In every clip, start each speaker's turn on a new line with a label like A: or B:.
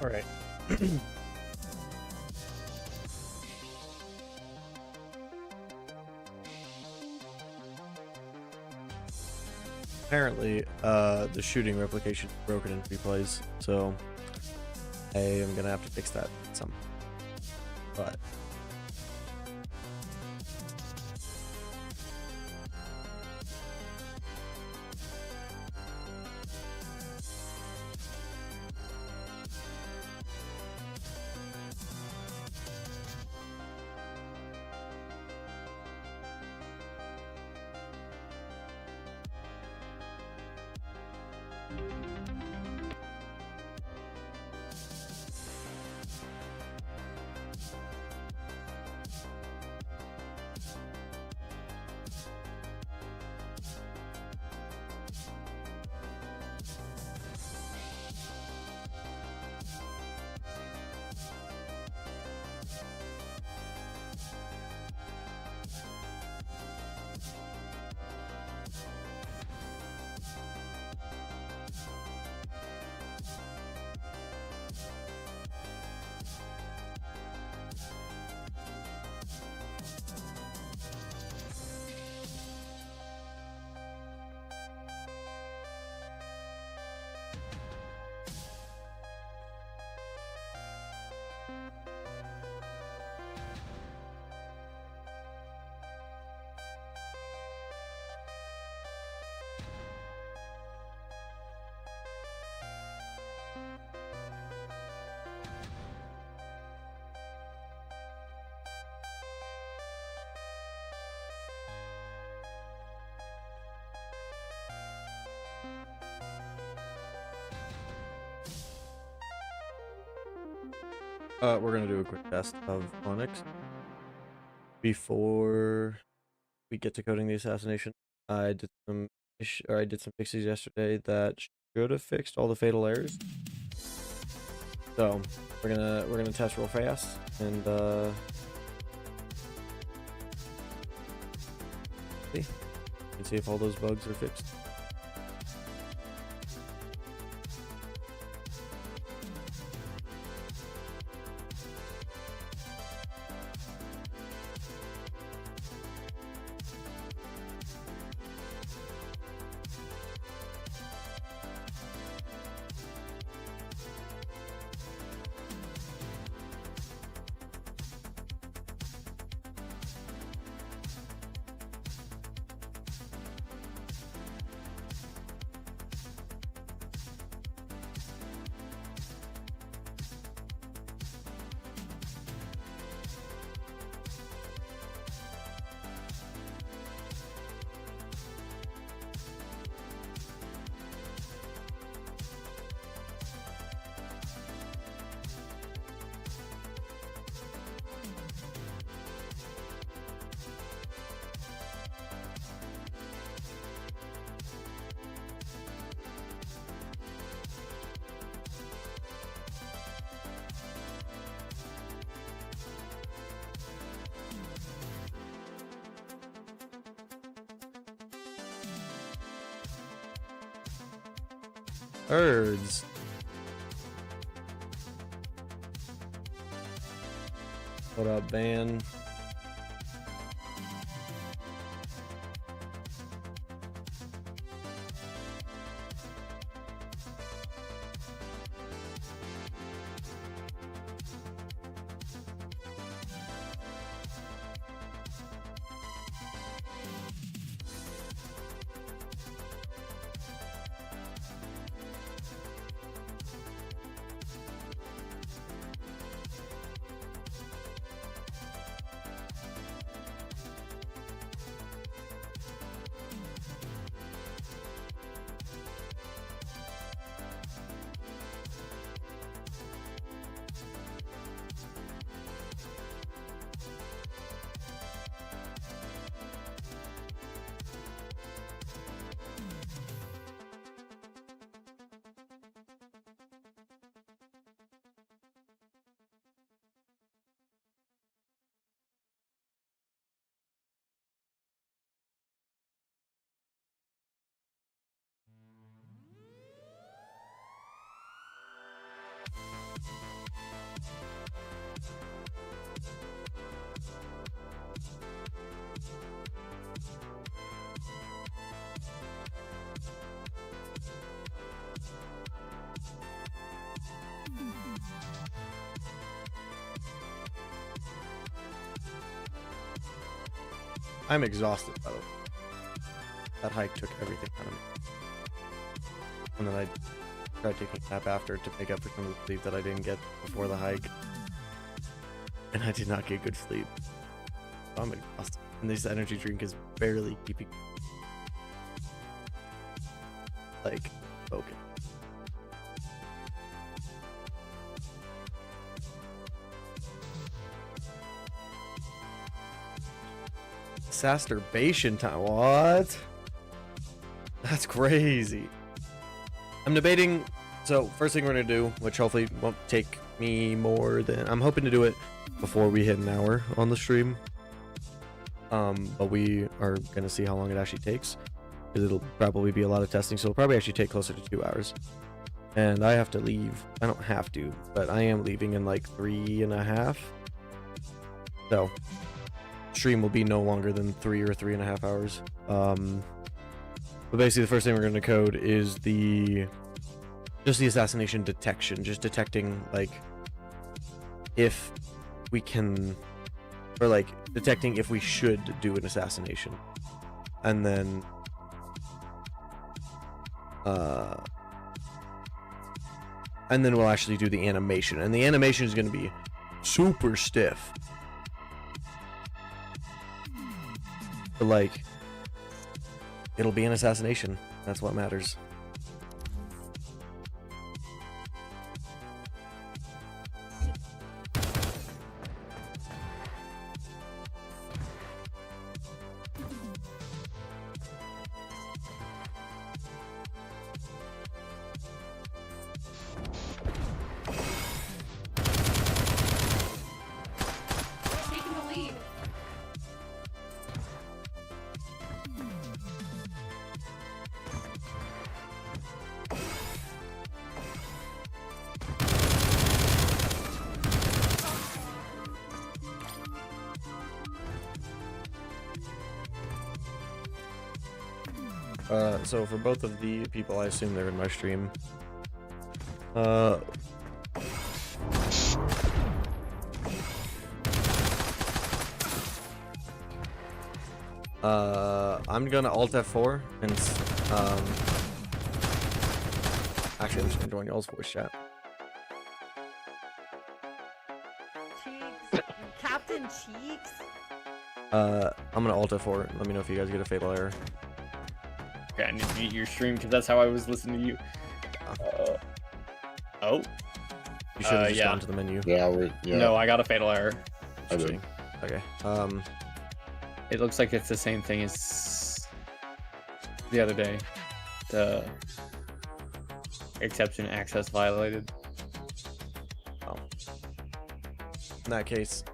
A: All right. Apparently, the shooting replication is broken in replays, so I am gonna have to fix that some. But we're gonna do a quick test of Onyx before we get to coding the assassination. I did some fixes yesterday that should have fixed all the fatal errors. So we're gonna test real fast and see if all those bugs are fixed. Birds. What up, Van? I'm exhausted, by the way. That hike took everything out of me. And then I tried taking a nap after to make up for some of the sleep that I didn't get before the hike. And I did not get good sleep. So I'm exhausted. And this energy drink is barely keeping like focused. Exacerbation time. What? That's crazy. I'm debating. So first thing we're gonna do, which hopefully won't take me more than, I'm hoping to do it before we hit an hour on the stream. But we are gonna see how long it actually takes, because it'll probably be a lot of testing. So it'll probably actually take closer to 2 hours. And I have to leave. I don't have to, but I am leaving in like 3.5. So stream will be no longer than 3 or 3.5 hours. But basically the first thing we're going to code is just the assassination detection, just detecting like if we can, or like detecting if we should do an assassination. And then we'll actually do the animation, and the animation is going to be super stiff. But like, it'll be an assassination. That's what matters. So for both of the people, I assume they're in my stream. I'm gonna Alt F4 and actually I'm just gonna join y'all's voice chat.
B: Cheeks. Captain Cheeks.
A: I'm gonna Alt F4. Let me know if you guys get a fatal error.
C: Okay, I need to mute your stream because that's how I was listening to you. Oh.
A: You should have just gone to the menu.
D: Yeah,
C: No, I got a fatal error.
D: I did.
A: Okay.
C: It looks like it's the same thing as the other day. The exception access violated.
A: Oh. In that case,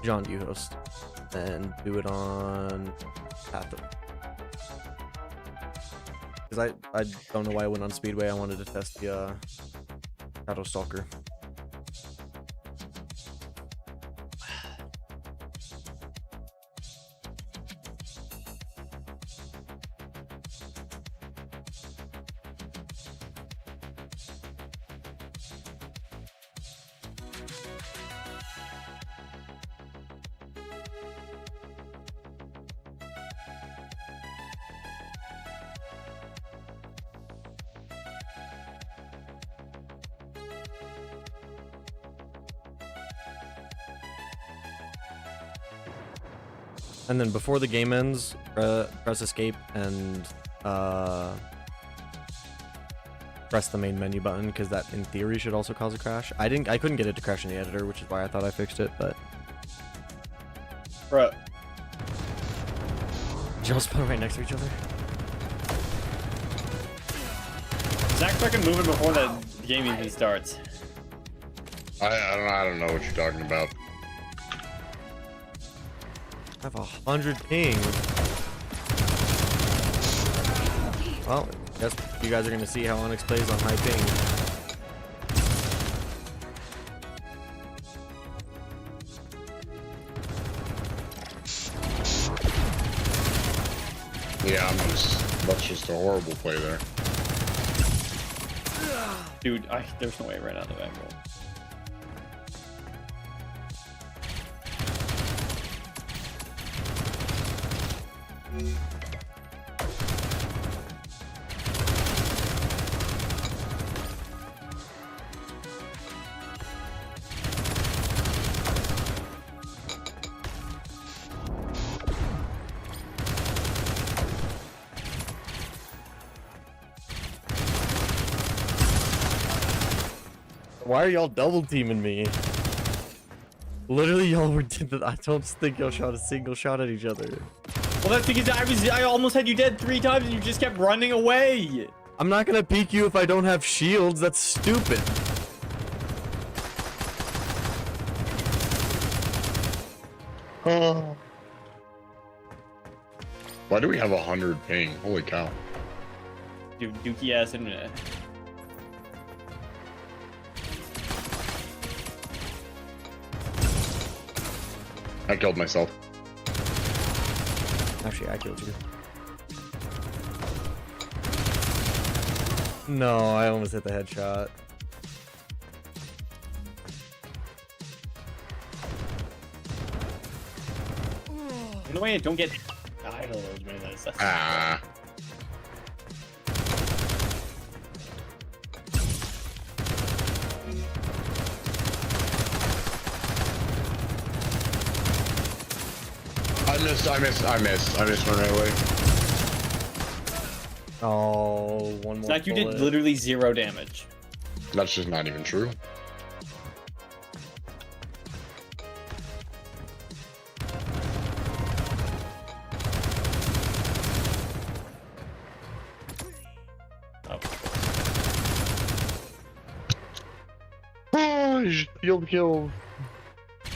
A: John, you host, and do it on Path. Because I don't know why I went on Speedway. I wanted to test the Shadow Stalker. And then before the game ends, press escape and press the main menu button, because that in theory should also cause a crash. I couldn't get it to crash in the editor, which is why I thought I fixed it, but
C: Bro.
A: did y'all spawn right next to each other?
C: Zach fucking moving before the game even starts.
D: I don't know what you're talking about.
A: I have 100 ping. Well, I guess you guys are gonna see how Onyx plays on high ping.
D: Yeah, that's just a horrible play there.
C: Dude, there's no way right out of the angle.
A: Why are y'all double teaming me? Literally, y'all were. I don't think y'all shot a single shot at each other.
C: Well, that's because I almost had you dead 3 times and you just kept running away.
A: I'm not gonna peek you if I don't have shields. That's stupid.
D: Why do we have 100 ping? Holy cow.
C: Dude, dookie ass internet.
D: I killed myself.
A: Actually, I killed you. No, I almost hit the headshot.
C: No way, don't get idle as many of those.
D: Ah. I missed one right away.
A: Oh, one more.
C: Zach, you did literally 0 damage.
D: That's just not even true. Oh, he's field kill.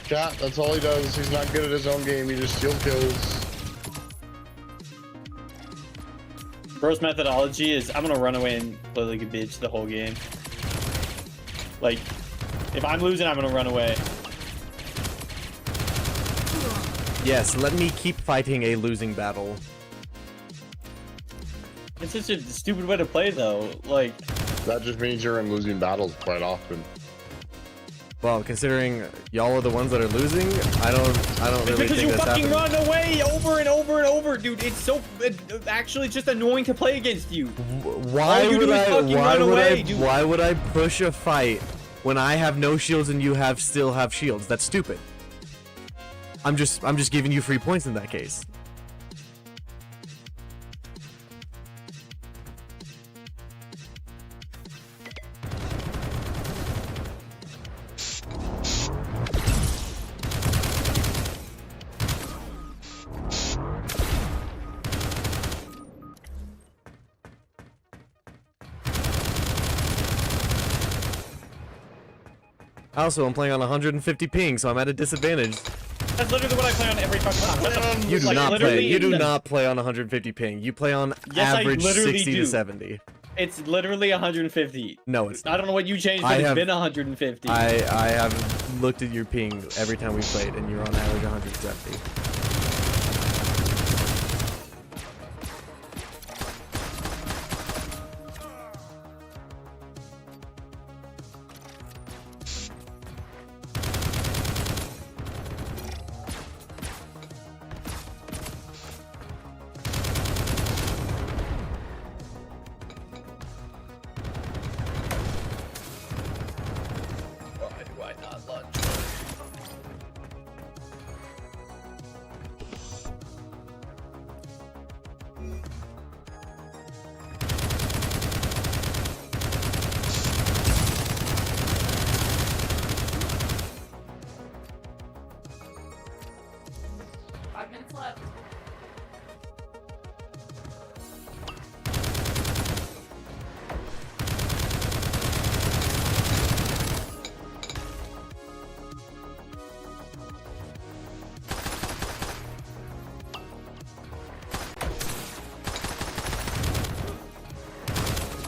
D: Chat, that's all he does. He's not good at his own game. He just steal kills.
C: Bro's methodology is I'm gonna run away and play like a bitch the whole game. Like, if I'm losing, I'm gonna run away.
A: Yes, let me keep fighting a losing battle.
C: It's such a stupid way to play, though. Like,
D: That just means you're in losing battles quite often.
A: Well, considering y'all are the ones that are losing, I don't
C: it's
A: really
C: because
A: think
C: you
A: that's
C: fucking
A: happening.
C: run away over and over and over, dude. It's so actually just annoying to play against you.
A: Why
C: All you
A: would
C: do is
A: I?
C: fucking
A: Why
C: run
A: would
C: away,
A: I?
C: dude.
A: Why would I push a fight when I have no shields and you still have shields? That's stupid. I'm just giving you free points in that case. Also, I'm playing on 150 ping, so I'm at a disadvantage.
C: That's literally what I play on every fucking time. What the-
A: You do
C: like,
A: not play.
C: literally,
A: You do not play on 150 ping. You play on
C: Yes, I
A: average
C: literally
A: 60
C: do.
A: to 70.
C: It's literally 150.
A: No, it's
C: I
A: not.
C: don't know what you changed,
A: I
C: but it's
A: have-
C: been 150.
A: I have looked at your ping every time we played, and you're on average 170.
C: Why do I not lunge?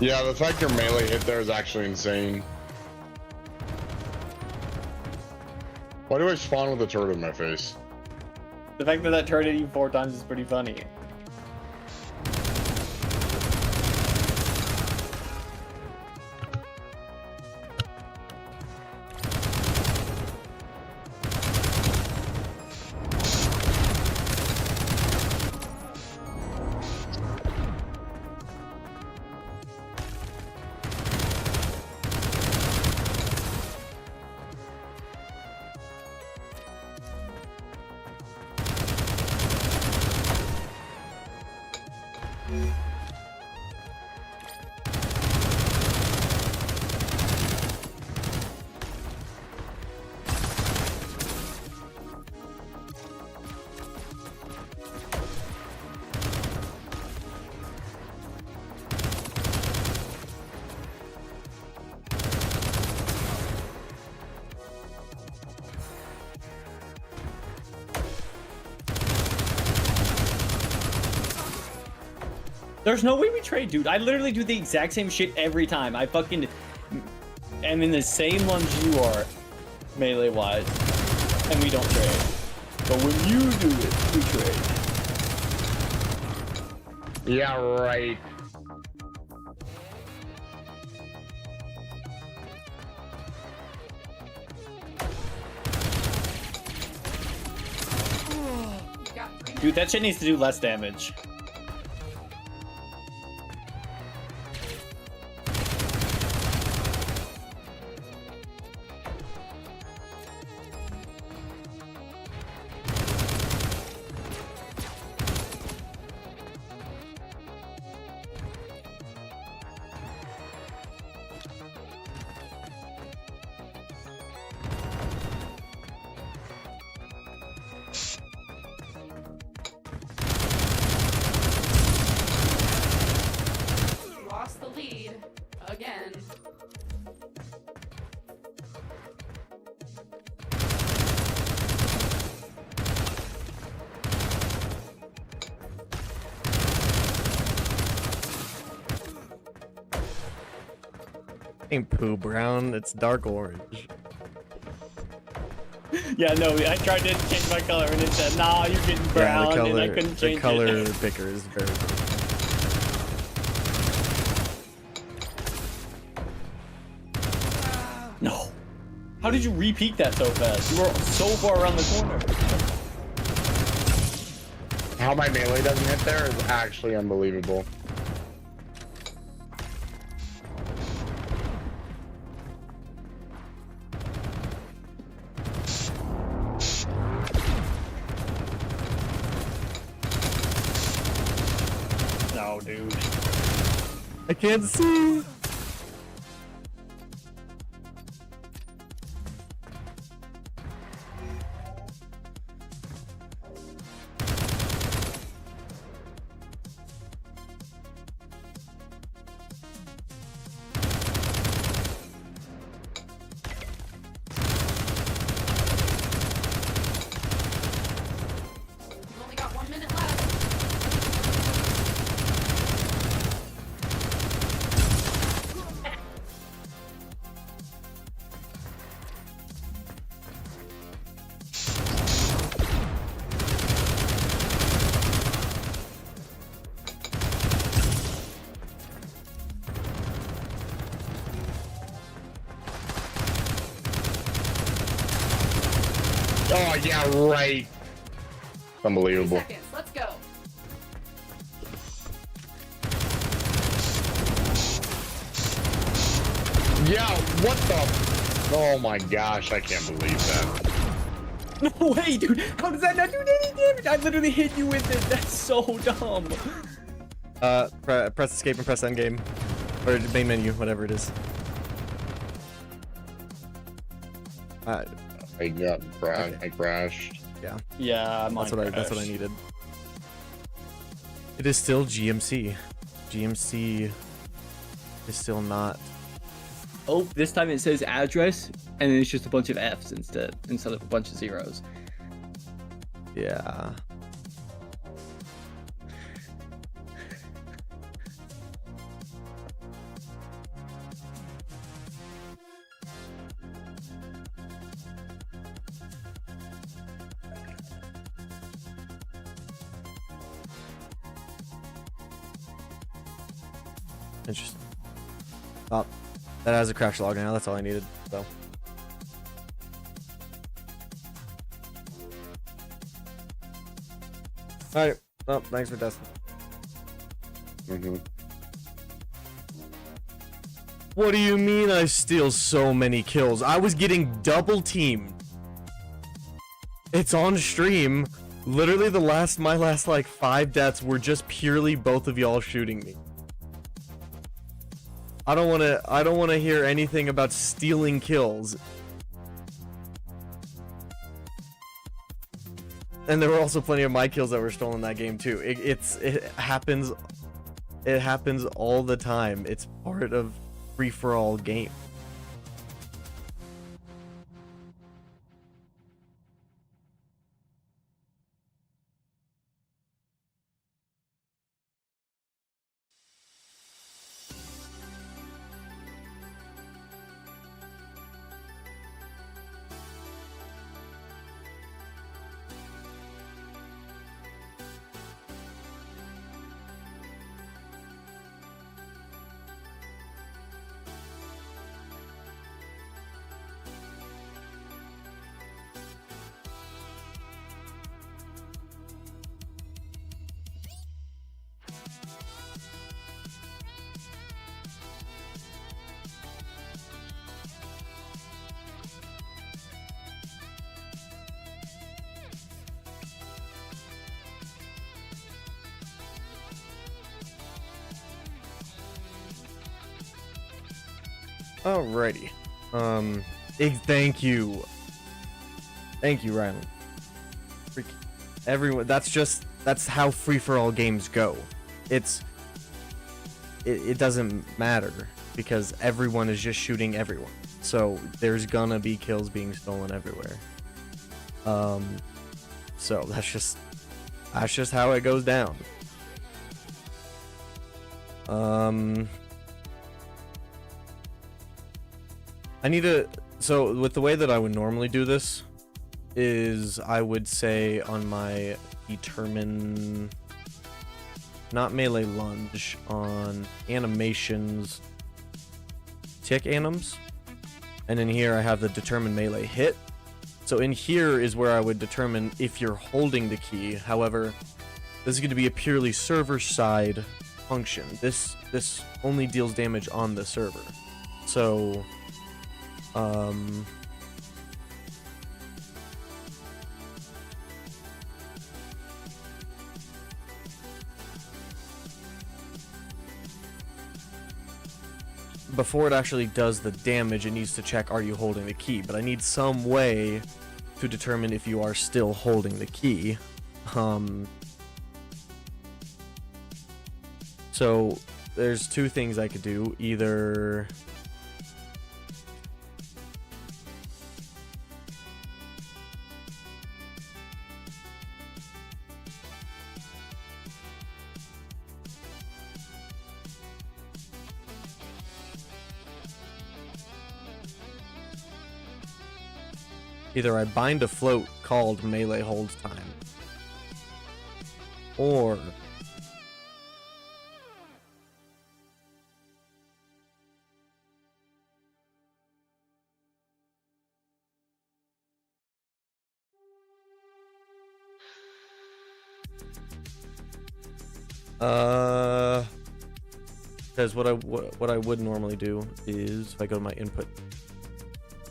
D: Yeah, the fact your melee hit there is actually insane. Why do I spawn with a turret in my face?
C: The fact that that turned at you 4 times is pretty funny. There's no way we trade, dude. I literally do the exact same shit every time. I fucking am in the same lunge you are, melee-wise, and we don't trade. But when you do it, we trade.
D: Yeah, right.
C: Dude, that shit needs to do less damage.
E: Lost the lead again.
A: Ain't poo brown, it's dark orange.
C: Yeah, no, I tried to change my color and it said, nah, you're getting brown, and I couldn't change
A: the color
C: it.
A: picker is very good.
C: No. How did you re-peek that so fast? You were so far around the corner.
D: How my melee doesn't hit there is actually unbelievable.
C: No, dude.
A: I can't see.
E: You've only got 1 minute left.
D: Oh yeah, right.
E: 3
D: Unbelievable.
E: seconds. Let's go.
D: Yeah, what the? Oh my gosh, I can't believe that.
C: No way, dude. How does that not do any damage? I literally hit you with it. That's so dumb.
A: Press escape and press endgame. Or main menu, whatever it is.
D: I got
A: Okay.
D: I crashed.
A: Yeah,
C: Yeah,
A: that's what I needed. It is still GMC. GMC is still not.
C: Oh, this time it says address, and it's just a bunch of F's instead of a bunch of zeros.
A: Yeah. Interesting. Oh, that has a crash log now. That's all I needed. So. All right. Oh, thanks for testing. What do you mean I steal so many kills? I was getting double teamed. It's on stream. Literally my last like 5 deaths were just purely both of y'all shooting me. I don't want to hear anything about stealing kills. And there were also plenty of my kills that were stolen that game too. It happens all the time. It's part of free-for-all game. Alrighty. Thank you. Thank you, Rylan. Everyone, that's how free-for-all games go. It doesn't matter because everyone is just shooting everyone. So there's gonna be kills being stolen everywhere. So that's just how it goes down. I need to, so with the way that I would normally do this is I would say on my determine, not melee lunge, on animations, tick anims, and in here I have the determine melee hit. So in here is where I would determine if you're holding the key. However, this is going to be a purely server side function. This only deals damage on the server. So before it actually does the damage, it needs to check, are you holding the key? But I need some way to determine if you are still holding the key. So there's two things I could do. Either I bind a float called melee hold time, or because what I would normally do is, if I go to my input,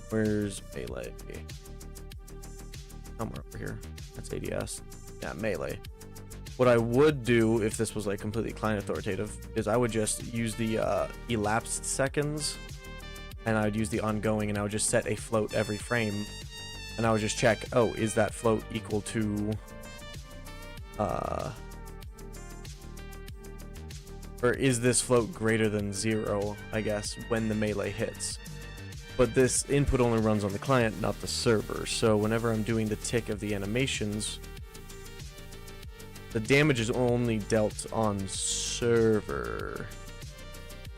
A: where's melee? Somewhere over here. That's ADS. Yeah, melee. What I would do if this was like completely client authoritative is I would just use the elapsed seconds, and I would use the ongoing, and I would just set a float every frame, and I would just check, oh, is that float equal to or is this float greater than 0, I guess, when the melee hits. But this input only runs on the client, not the server. So whenever I'm doing the tick of the animations, the damage is only dealt on server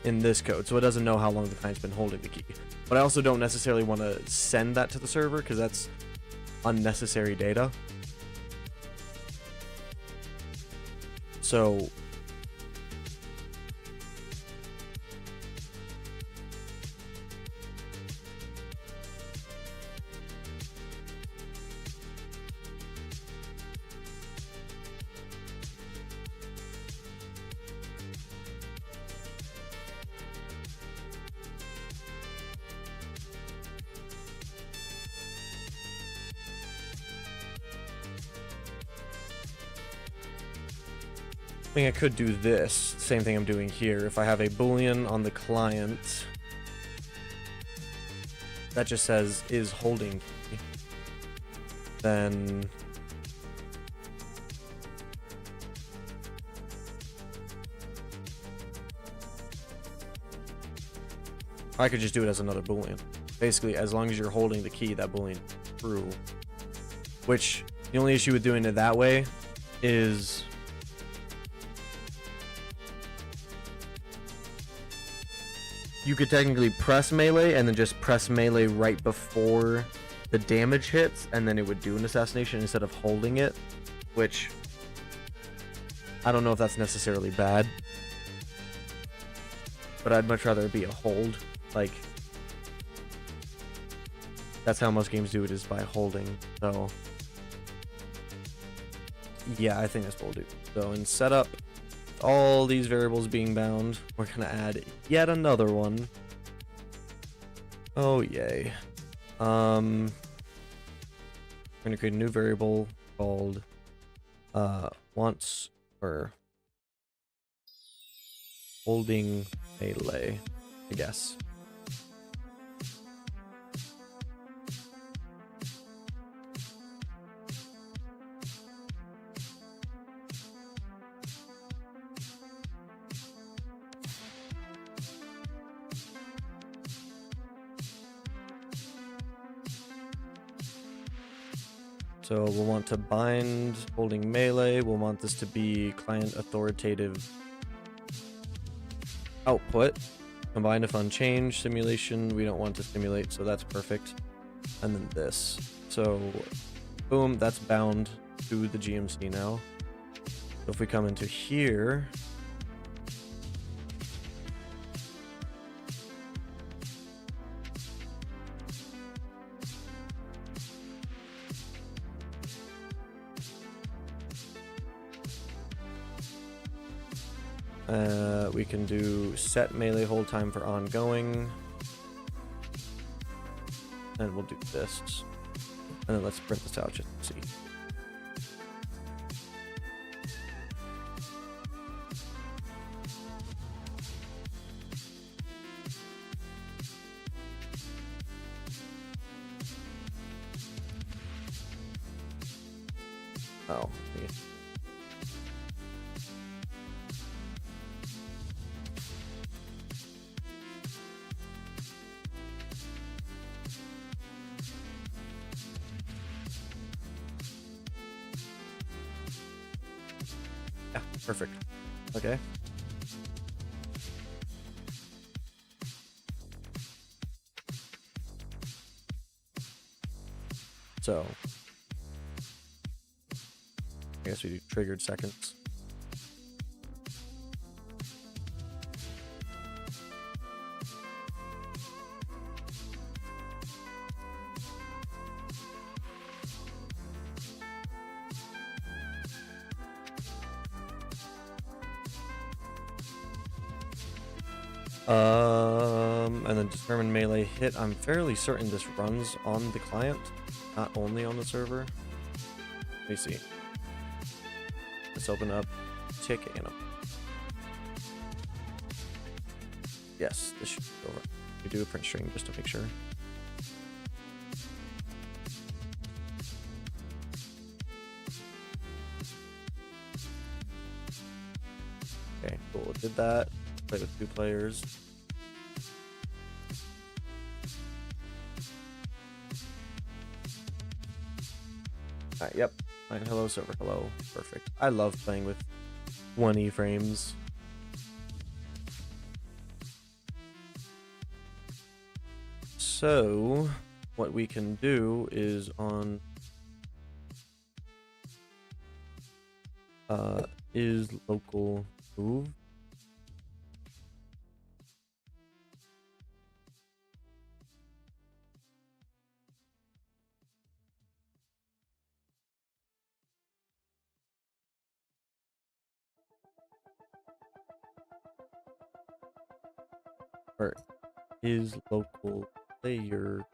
A: in this code. So it doesn't know how long the client's been holding the key. But I also don't necessarily want to send that to the server because that's unnecessary data. So I think I could do this, same thing I'm doing here. If I have a boolean on the client that just says is holding key, then I could just do it as another boolean. Basically, as long as you're holding the key, that boolean is true. Which, the only issue with doing it that way is you could technically press melee and then just press melee right before the damage hits, and then it would do an assassination instead of holding it, which I don't know if that's necessarily bad, but I'd much rather it be a hold. Like, that's how most games do it, is by holding. So yeah, I think that's what we'll do. So in setup, all these variables being bound, we're gonna add yet another one. Oh yay. I'm gonna create a new variable called wants or holding melee, I guess. So we'll want to bind holding melee. We'll want this to be client authoritative output. Combine if unchanged. Simulation, we don't want to simulate, so that's perfect. And then this. So, boom, that's bound to the GMC now. So if we come into here, we can do set melee hold time for ongoing. And we'll do this. And then let's print this out just to see. Oh, yeah. Yeah, perfect. Okay. So, I guess we do triggered seconds. And then determine melee hit. I'm fairly certain this runs on the client, not only on the server. Let me see. Let's open up tick animal. Yes, this should go over. We do a print string just to make sure. Okay, cool. Did that. Play with 2 players. Alright, yep. Fine, hello server, hello. Perfect. I love playing with 1E frames. So, what we can do is on is local move. Or is local player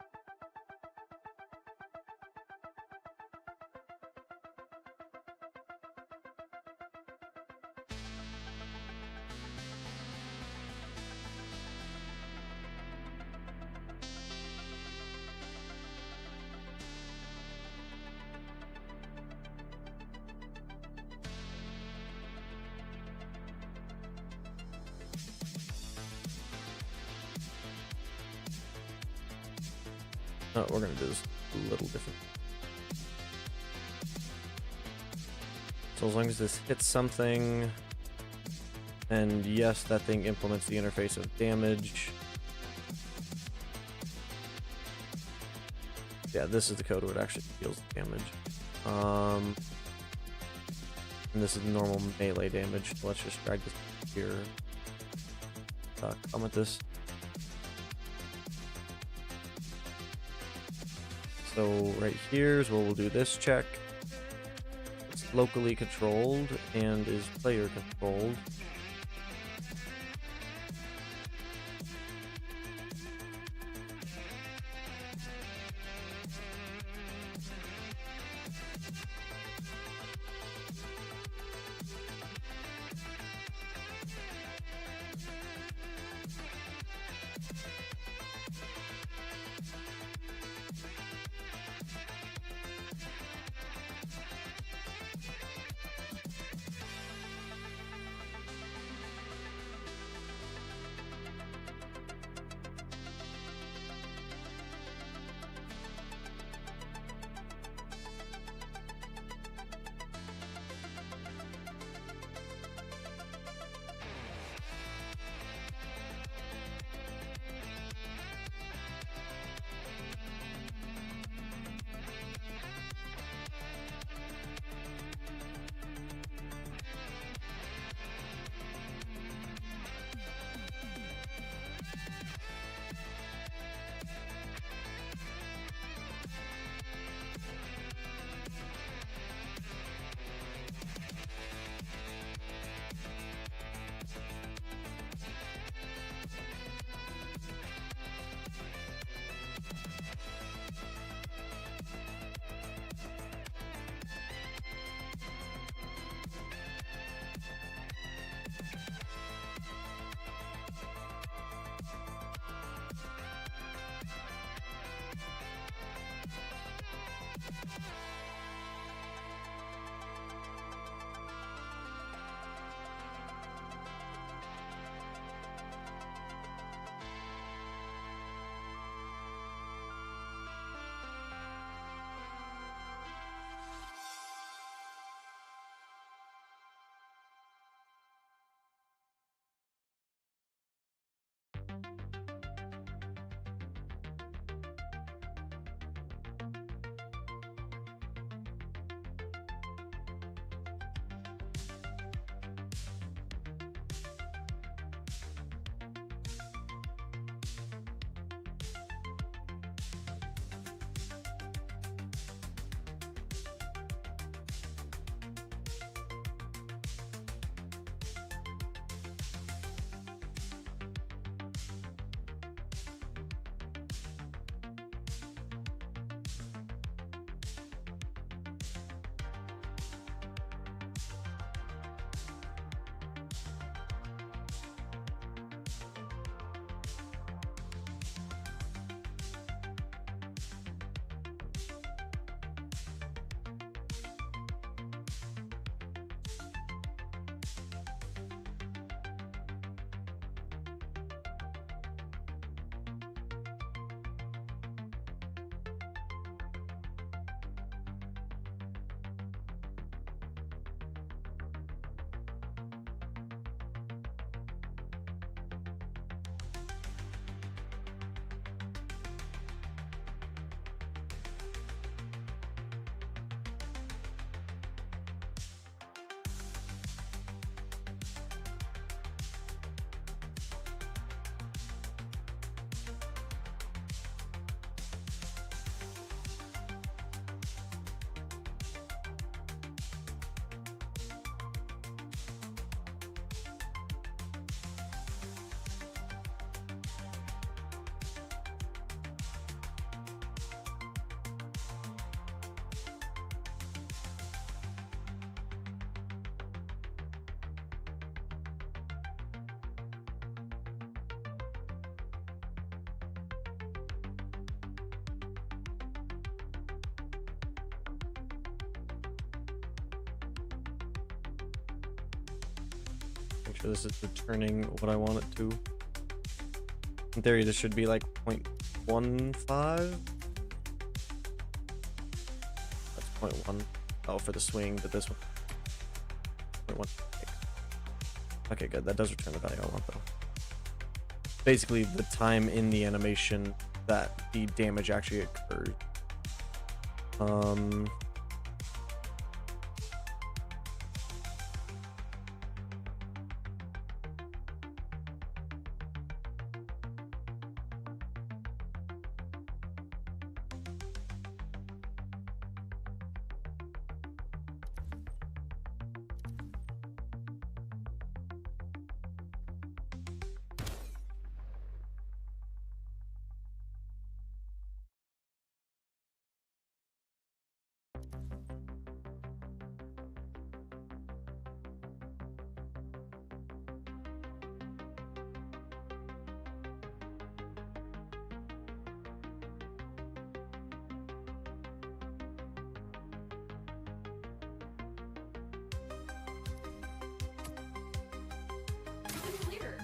A: oh, we're gonna do this a little different. So as long as this hits something, and yes, that thing implements the interface of damage. Yeah, this is the code where it actually deals damage. And this is normal melee damage. So let's just drag this here. Comment this. So right here is where we'll do this check. It's locally controlled and is player controlled. sure this is returning what I want it to. In theory, this should be like 0.15. That's 0.1. Oh, for the swing, but this one 0.1. Okay, good. That does return the value I want, though. Basically, the time in the animation that the damage actually occurs.
E: Leader.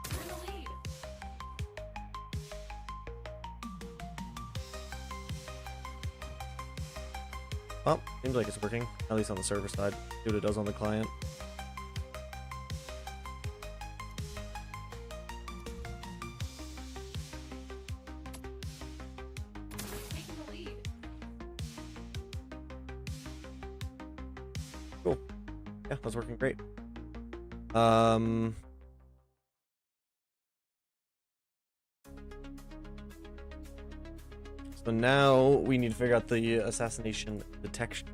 E: You're in the lead.
A: Oh, seems like it's working, at least on the server side. See what it does on the client.
E: Taking the lead.
A: Cool. Yeah, that's working great. So now we need to figure out the assassination detection.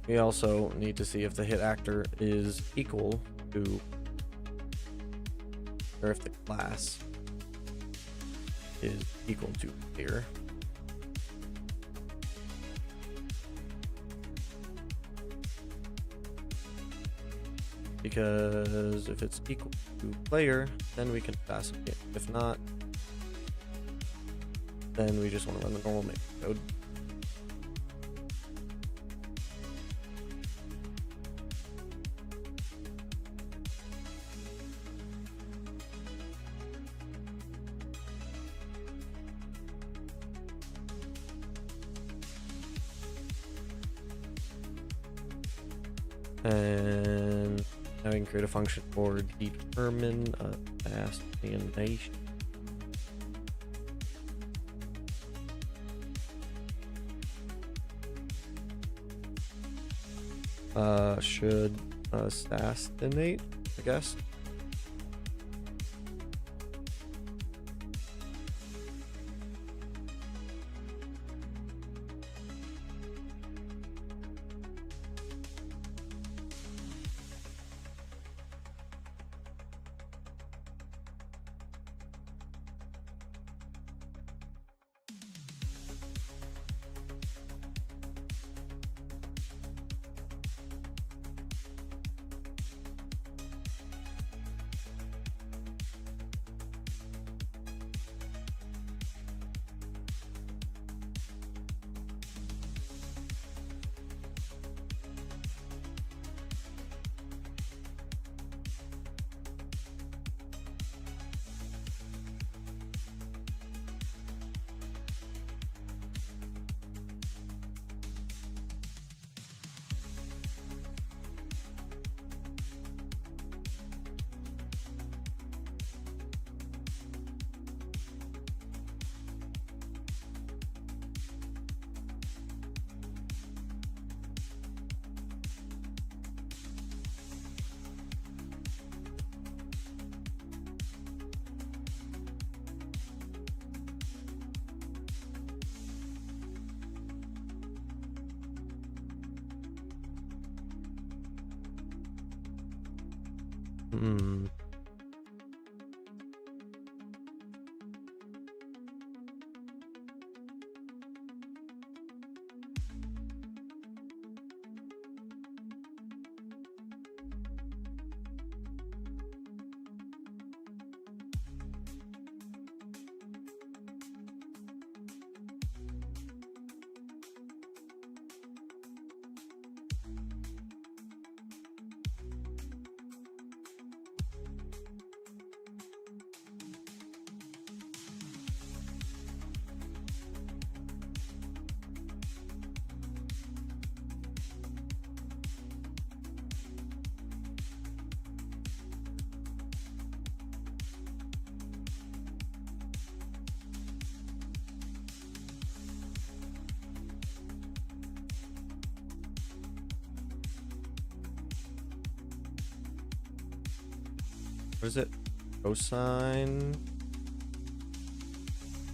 A: We also need to see if the hit actor is equal to, or if the class is equal to player. Because if it's equal to player, then we can assassinate it. If not, then we just want to run the normal make code. And now we can create a function for determine assassination. Should assassinate, I guess. Hmm. What is it? Cosine.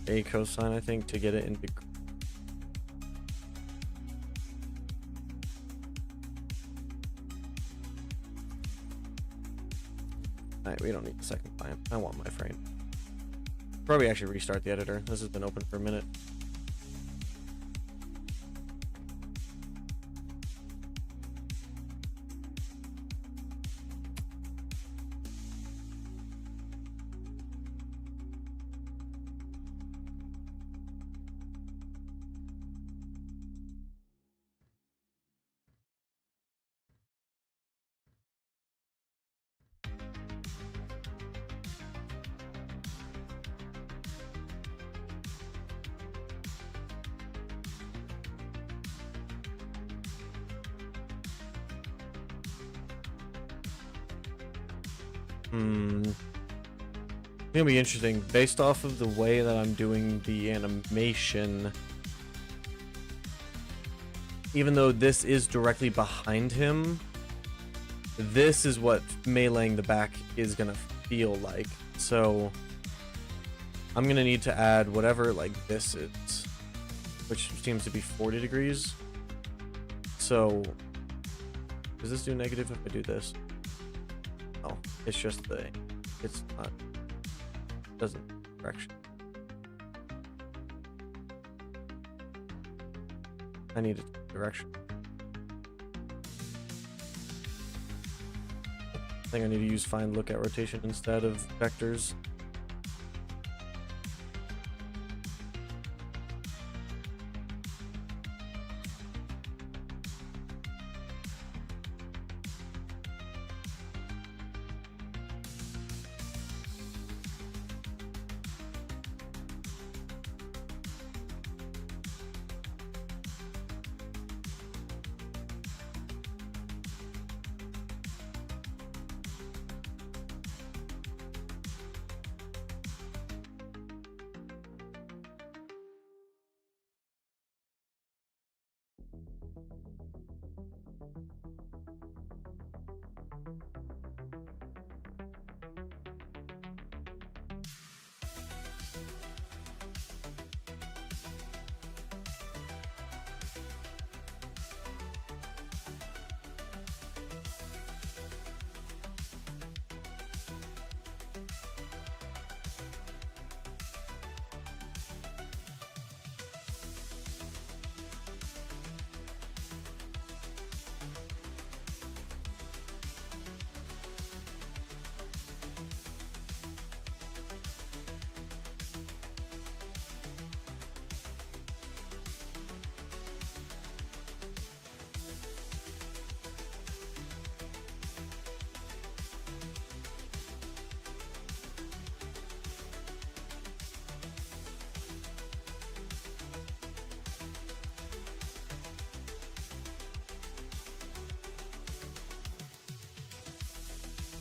A: A cosine, I think, to get it into. Alright, we don't need the second client. I want my frame. Probably actually restart the editor. This has been open for a minute. It's gonna be interesting. Based off of the way that I'm doing the animation, even though this is directly behind him, this is what meleeing the back is gonna feel like. So I'm gonna need to add whatever like this is, which seems to be 40 degrees. So does this do negative if I do this? Oh, it's just it's not, doesn't direction. I need a direction. I think I need to use find look at rotation instead of vectors.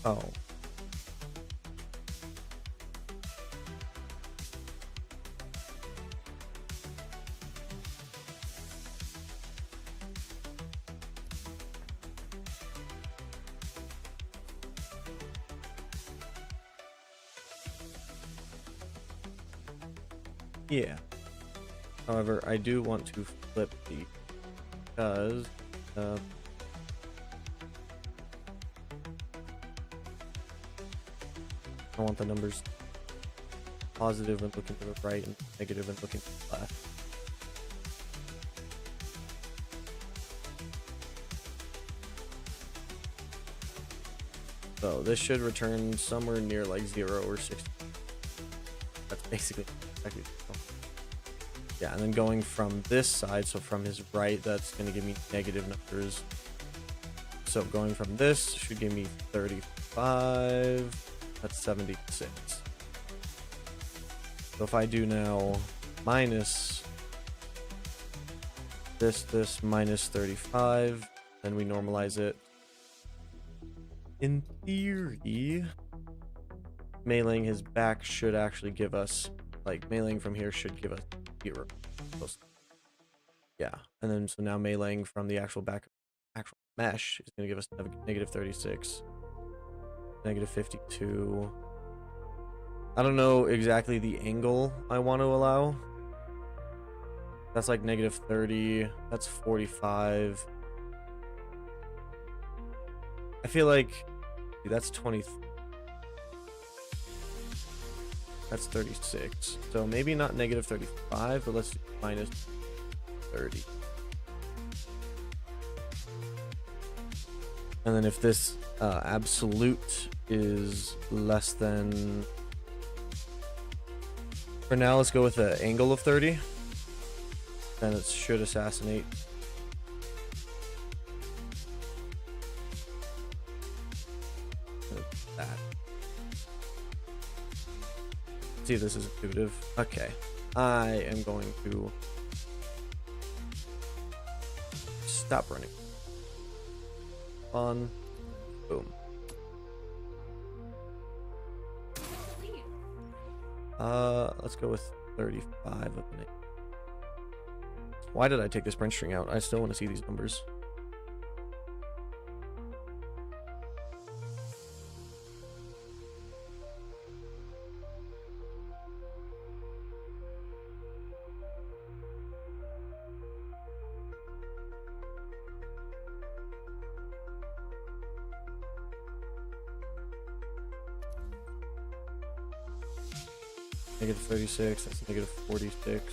A: Oh. Yeah. However, I do want to flip the because I want the numbers positive and looking to the right and negative and looking to the left. So this should return somewhere near like 0 or 60. That's basically exactly. Yeah, and then going from this side, so from his right, that's going to give me negative numbers. So going from this should give me 35. That's 76. So if I do now minus this minus 35, then we normalize it. In theory, meleeing his back should actually give us, like, meleeing from here should give us 0. Yeah, and then so now meleeing from the actual mesh is going to give us negative 36, negative 52. I don't know exactly the angle I want to allow. That's like negative 30. That's 45. I feel like that's 20. That's 36. So maybe not negative 35, but let's do minus 30. And then if this absolute is less than... For now, let's go with an angle of 30. Then it should assassinate. That. See if this is intuitive. Okay. I am going to stop running. On. Boom.
E: Take the lead.
A: Let's go with 35 of an. Why did I take this print string out? I still want to see these numbers. Negative 36, that's negative 46.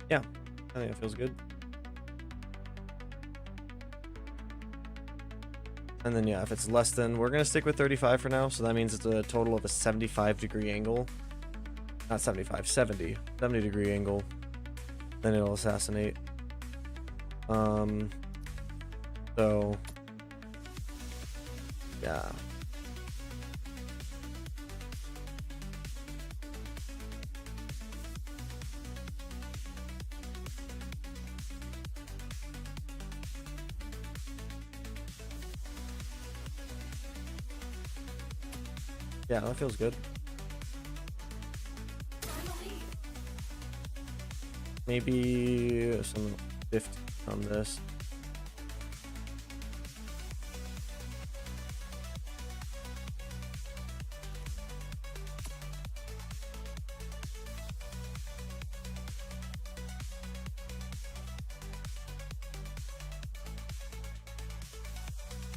A: Yeah, I think that feels good. And then yeah, if it's less than, we're gonna stick with 35 for now, so that means it's a total of a 75-degree angle. Not 75, 70 degree angle. Then it'll assassinate. So yeah. Yeah, that feels good.
E: We're in the lead.
A: maybe some 50 on this.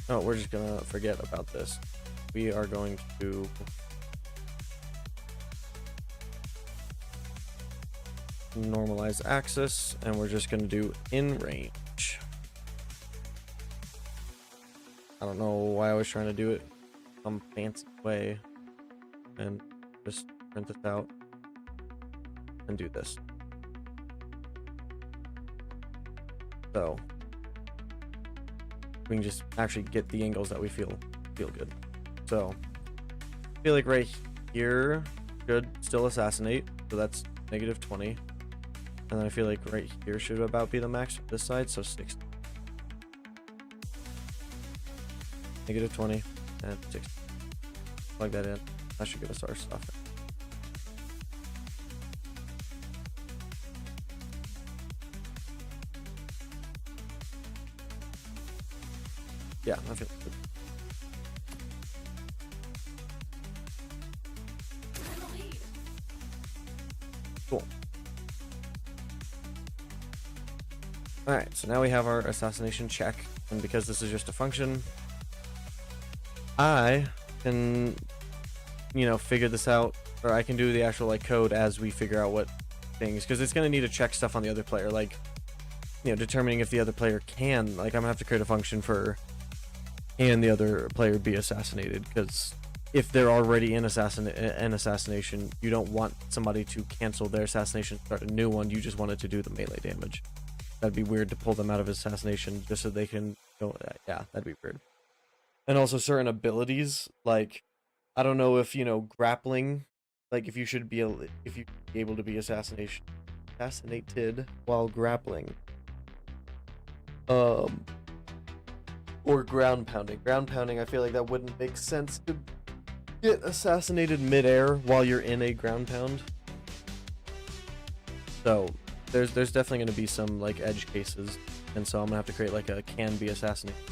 A: Oh, we're just gonna forget about this. We are going to normalize axis, and we're just gonna do in range. I don't know why I was trying to do it some fancy way, and just print this out and do this. So we can just actually get the angles that we feel good. So I feel like right here should still assassinate, so that's -20. And then I feel like right here should about be the max for this side, so 60. -20 and 60. Plug that in. That should give us our stuff. Yeah, I feel good.
E: I'm in the lead.
A: Cool. Alright, so now we have our assassination check, and because this is just a function, I can, you know, figure this out, or I can do the actual like code as we figure out what things, because it's going to need to check stuff on the other player, like, you know, determining if the other player can, like, I'm going to have to create a function for can the other player be assassinated, because if they're already in an assassination, you don't want somebody to cancel their assassination, start a new one. You just want it to do the melee damage. That'd be weird to pull them out of assassination just so they can go. Yeah, that'd be weird. And also certain abilities, like, I don't know if, you know, grappling, like if you should be if you be able to be assassinated while grappling. Or ground pounding. Ground pounding, I feel like that wouldn't make sense to get assassinated midair while you're in a ground pound. So there's definitely going to be some like edge cases, and so I'm gonna have to create like a can be assassinated.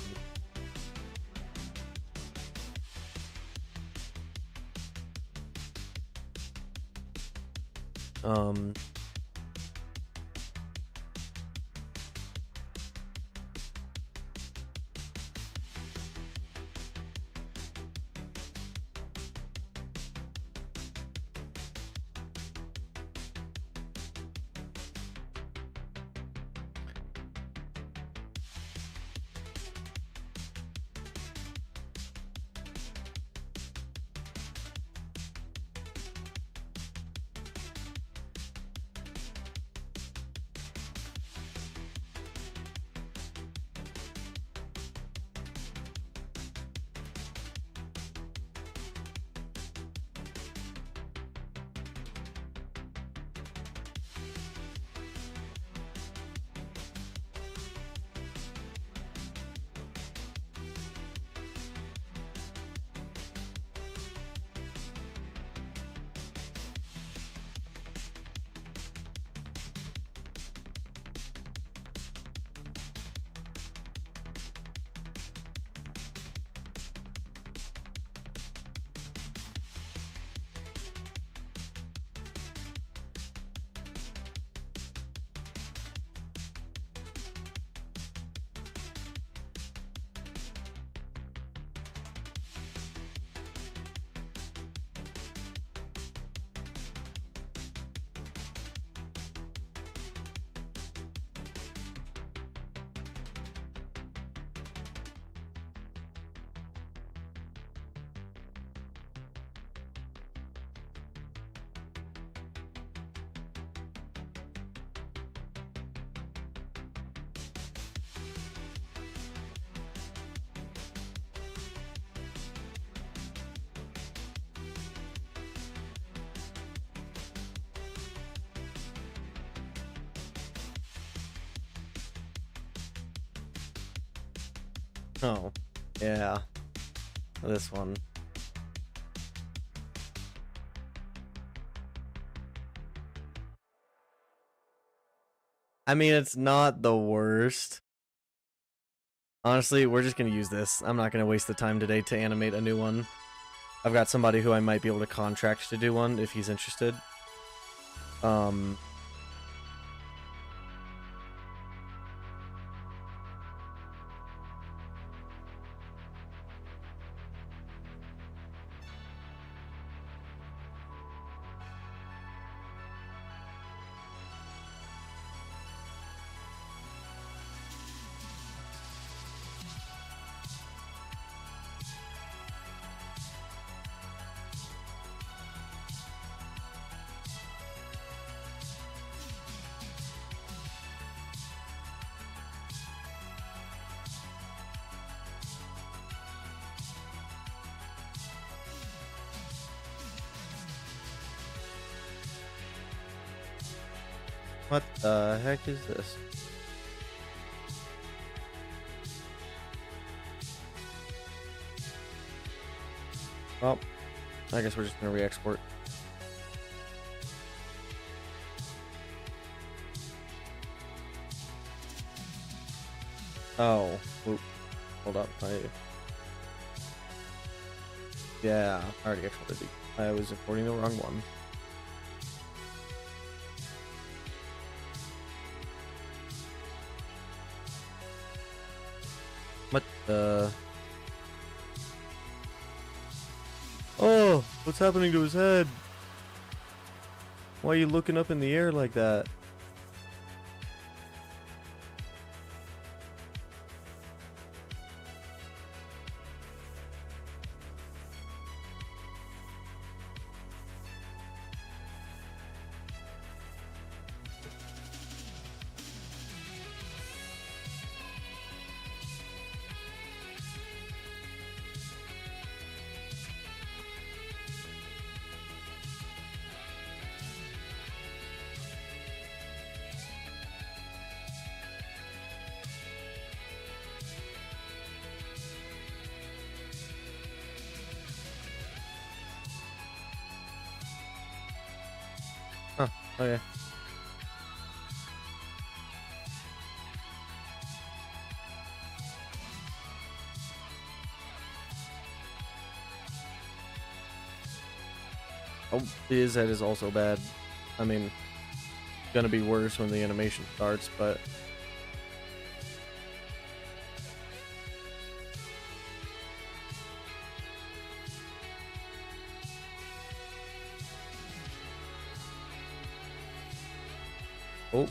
A: Oh, yeah, this one. I mean, it's not the worst. Honestly, we're just gonna use this. I'm not gonna waste the time today to animate a new one. I've got somebody who I might be able to contract to do one if he's interested. What the heck is this? Well, I guess we're just gonna re-export. Oh, whoop. Hold up. Yeah, I already exported it. I was importing the wrong one. What the? Oh, what's happening to his head? Why are you looking up in the air like that? Huh, okay. Oh, his head is also bad. I mean, gonna be worse when the animation starts, but oh.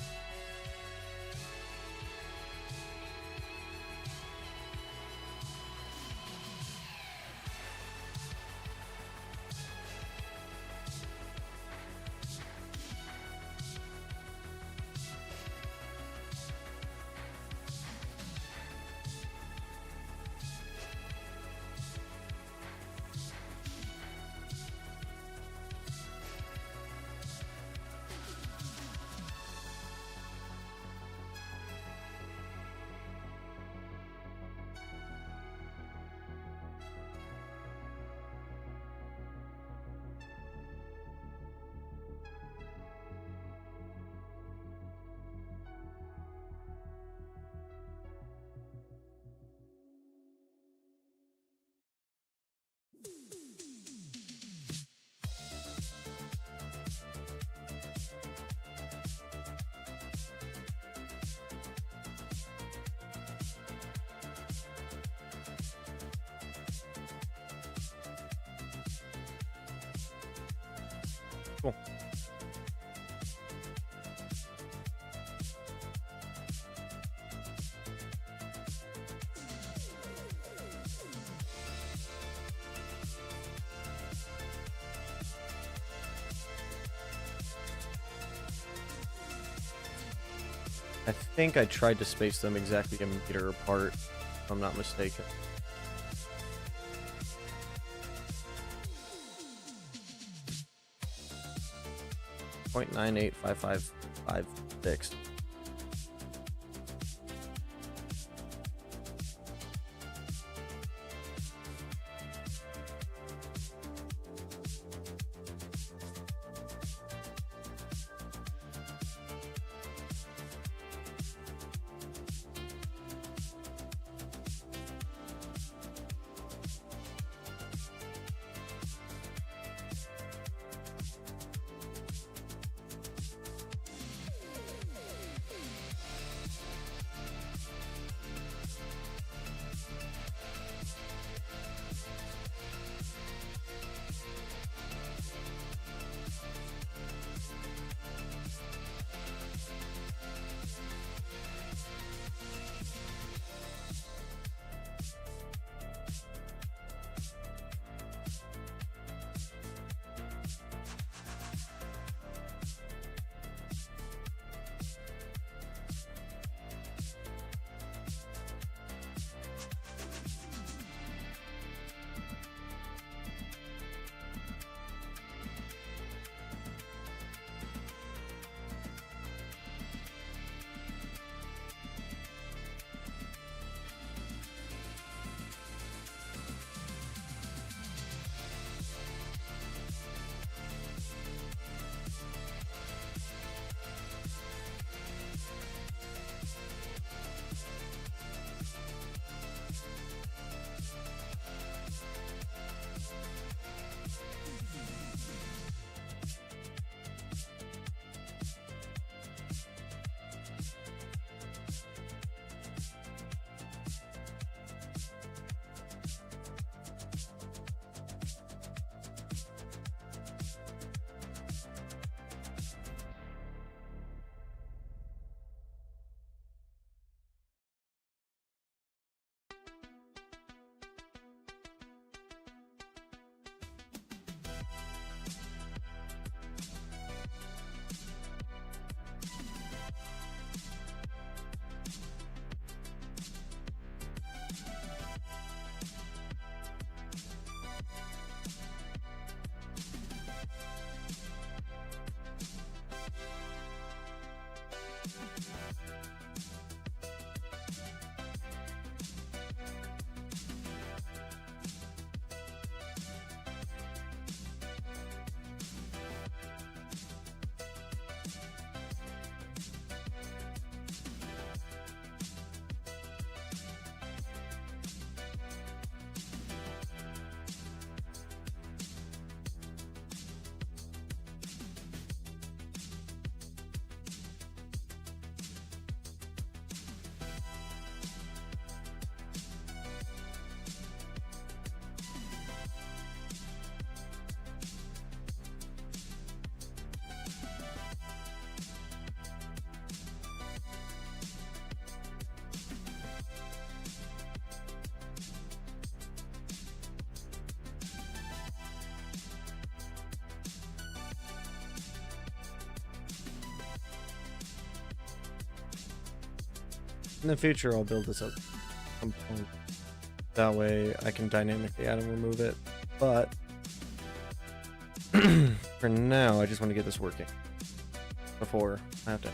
A: Cool. I think I tried to space them exactly a meter apart, if I'm not mistaken. .985556. In the future, I'll build this as a component. That way, I can dynamically add and remove it. But for now, I just want to get this working before I have to.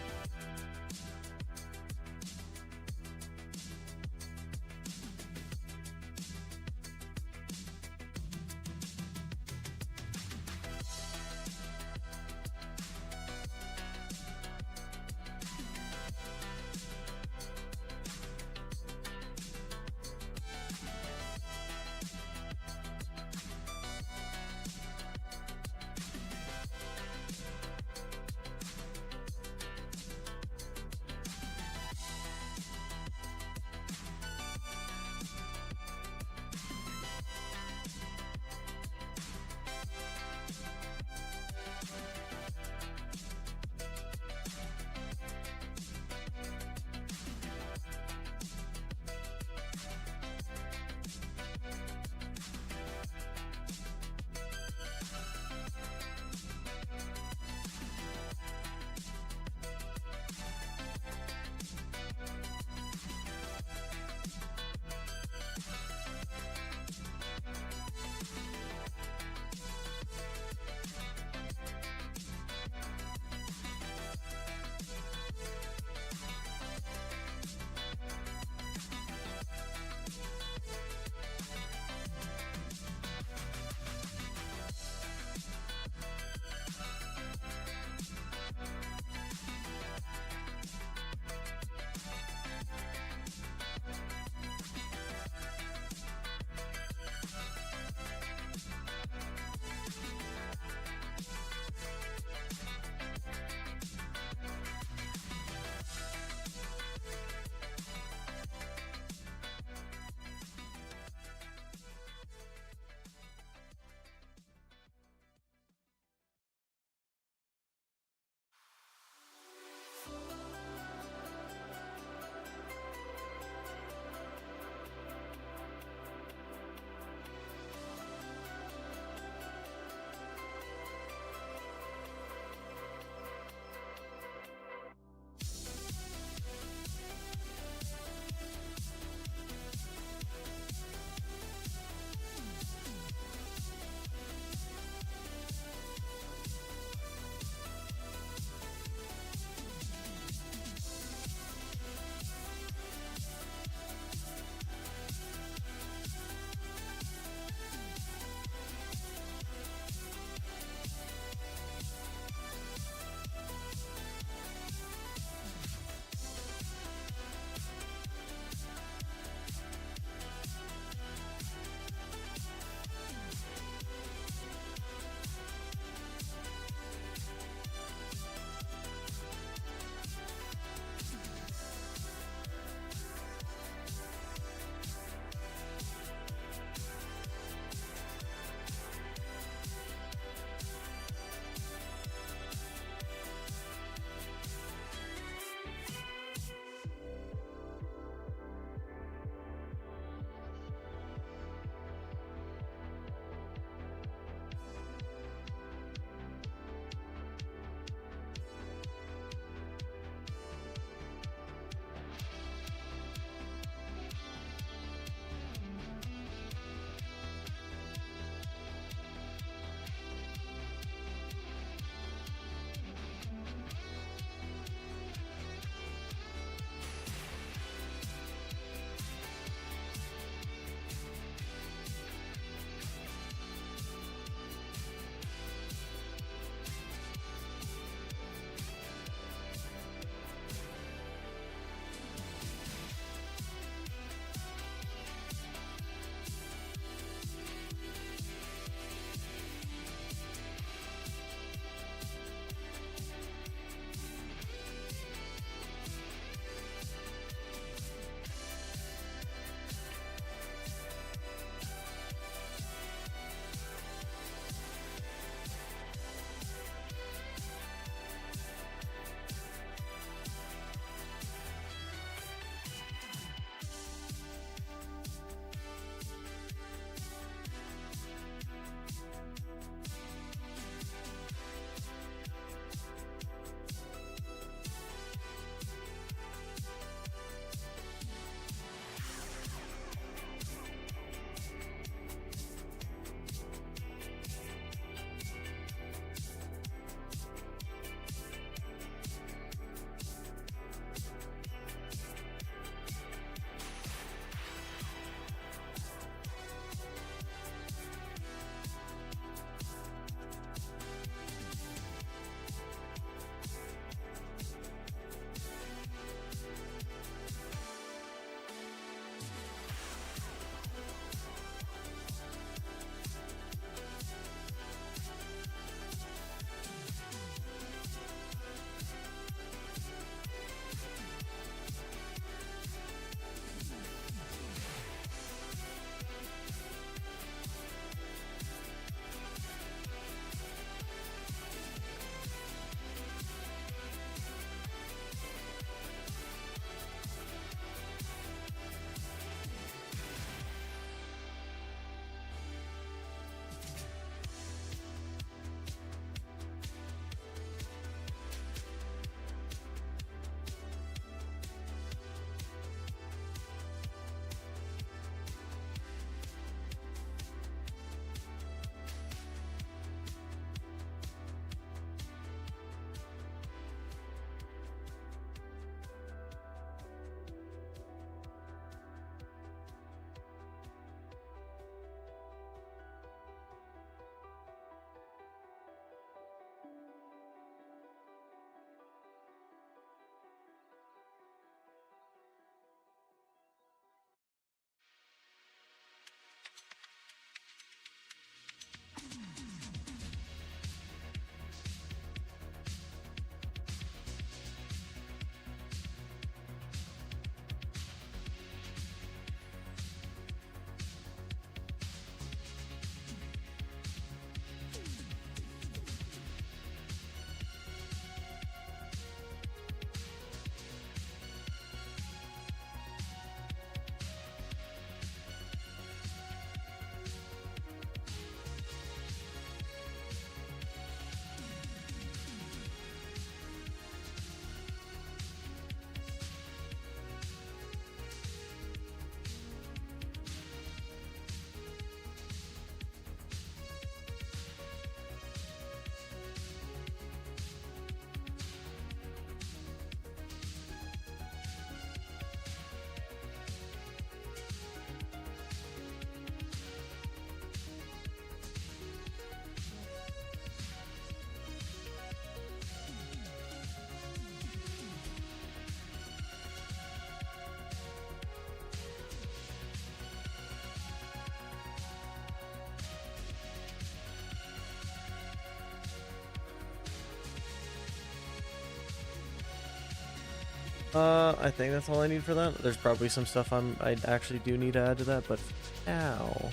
A: I think that's all I need for that. There's probably some stuff I actually do need to add to that, but for now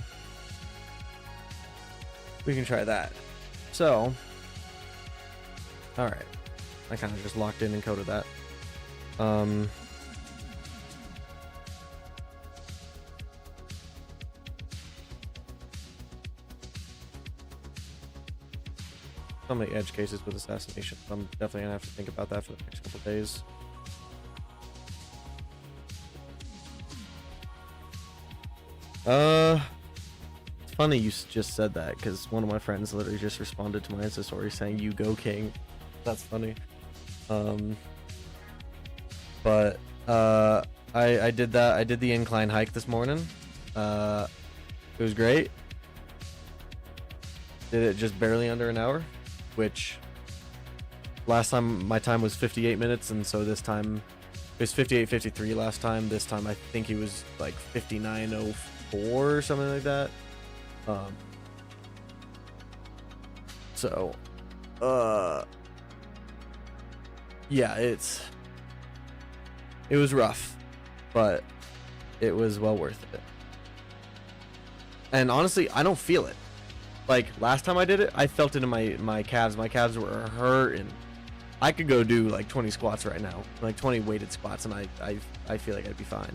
A: we can try that. So, all right, I kind of just locked in and coded that. So many edge cases with assassination. I'm definitely gonna have to think about that for the next couple days. It's funny you just said that because one of my friends literally just responded to my Insta story saying "You go, King." That's funny. But I did that. I did the incline hike this morning. It was great. Did it just barely under an hour, which last time my time was 58 minutes, and so this time it was 58:53 last time. This time I think it was like 59:04 or something like that. So yeah, it was rough, but it was well worth it. And honestly, I don't feel it. Like last time I did it, I felt it in my calves. My calves were hurting. I could go do like 20 squats right now, like 20 weighted squats, and I feel like I'd be fine.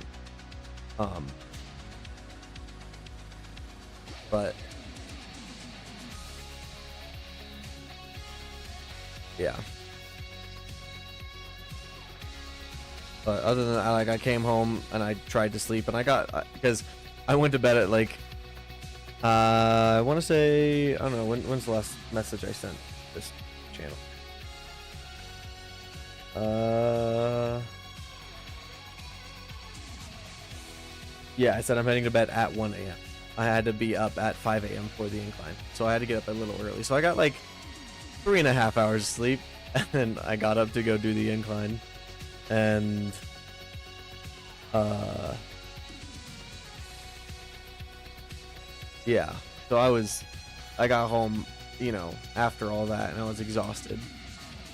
A: But yeah. But other than that, like I came home and I tried to sleep, and I got because I went to bed at like I want to say I don't know when's the last message I sent this channel. Yeah, I said I'm heading to bed at 1 a.m. I had to be up at 5 a.m. for the incline, so I had to get up a little early. So I got like 3.5 hours of sleep, and then I got up to go do the incline, and yeah. So I got home, you know, after all that, and I was exhausted.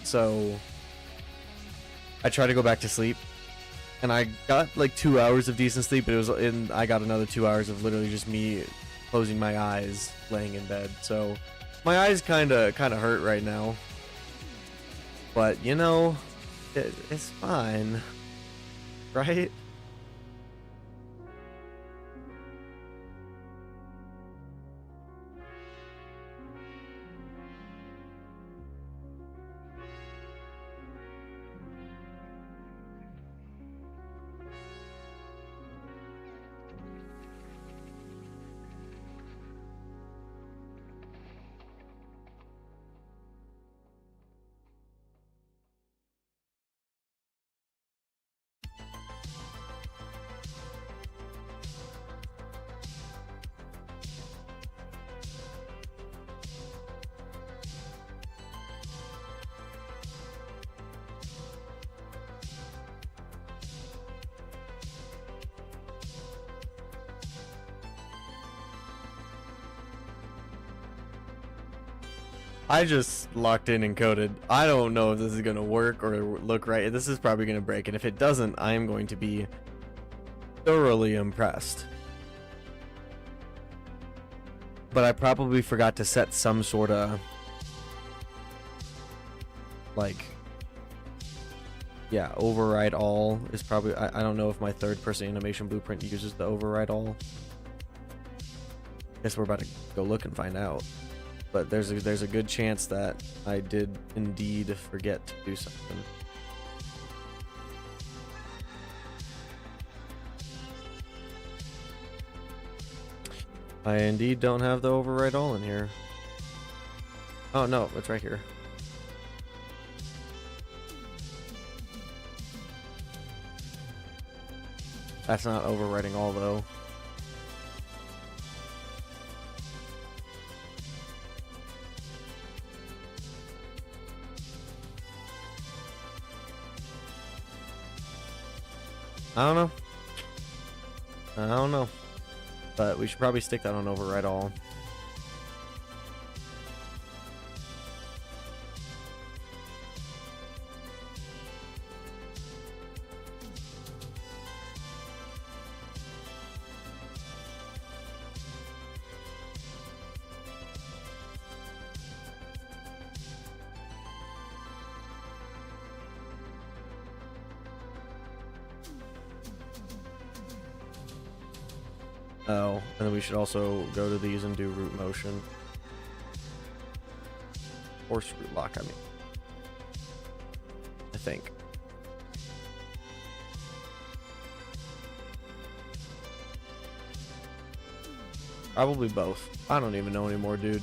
A: So I tried to go back to sleep, and I got like 2 hours of decent sleep, but I got another 2 hours of literally just me closing my eyes, laying in bed. So my eyes kind of hurt right now, but you know, it's fine, right? I just locked in and coded. I don't know if this is gonna work or look right. This is probably gonna break, and if it doesn't, I am going to be thoroughly impressed. But I probably forgot to set some sort of like, yeah, override all is probably, I don't know if my third person animation blueprint uses the override all. Guess we're about to go look and find out. But there's a good chance that I did indeed forget to do something. I indeed don't have the override all in here. Oh no, it's right here. That's not overriding all though. I don't know. But we should probably stick that on override all. Oh, and then we should also go to these and do root motion. Force root lock, I mean. I think. Probably both. I don't even know anymore, dude.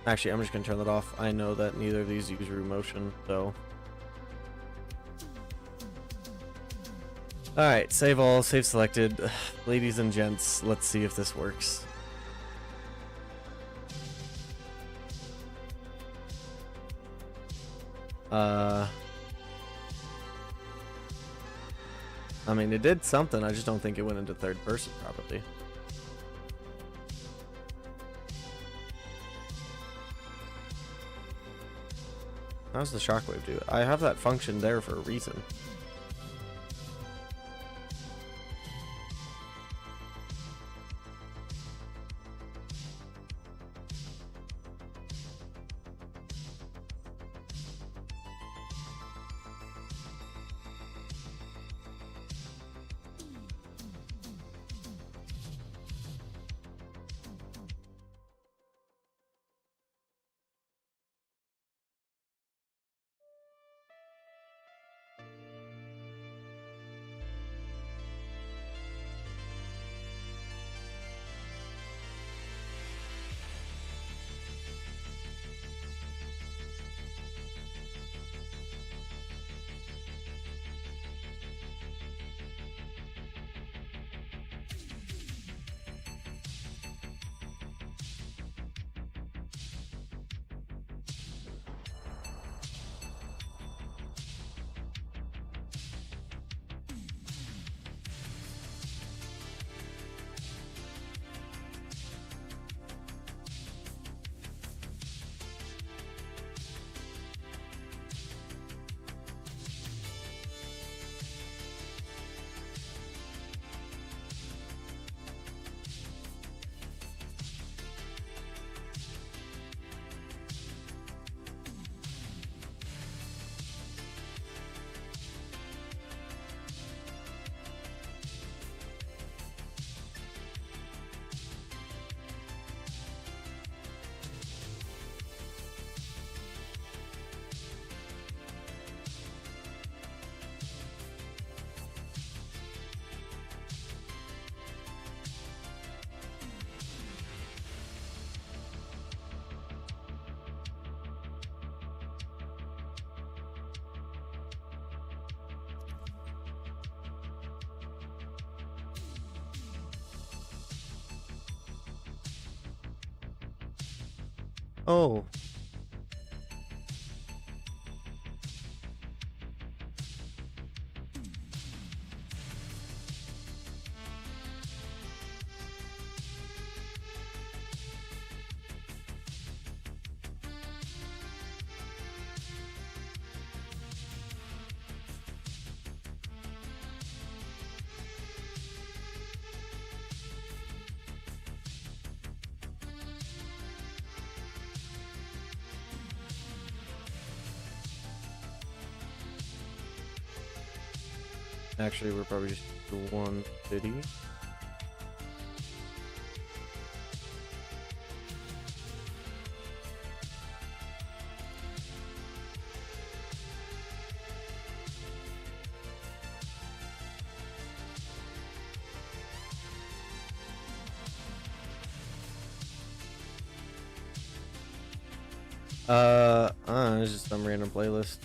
A: Actually, I'm just gonna turn that off. I know that neither of these use root motion, so. Alright, save all, save selected. Ladies and gents, let's see if this works. I mean, it did something, I just don't think it went into third person properly. How's the shockwave do? I have that function there for a reason. Oh. Actually, we're probably just to one city. It's just some random playlist.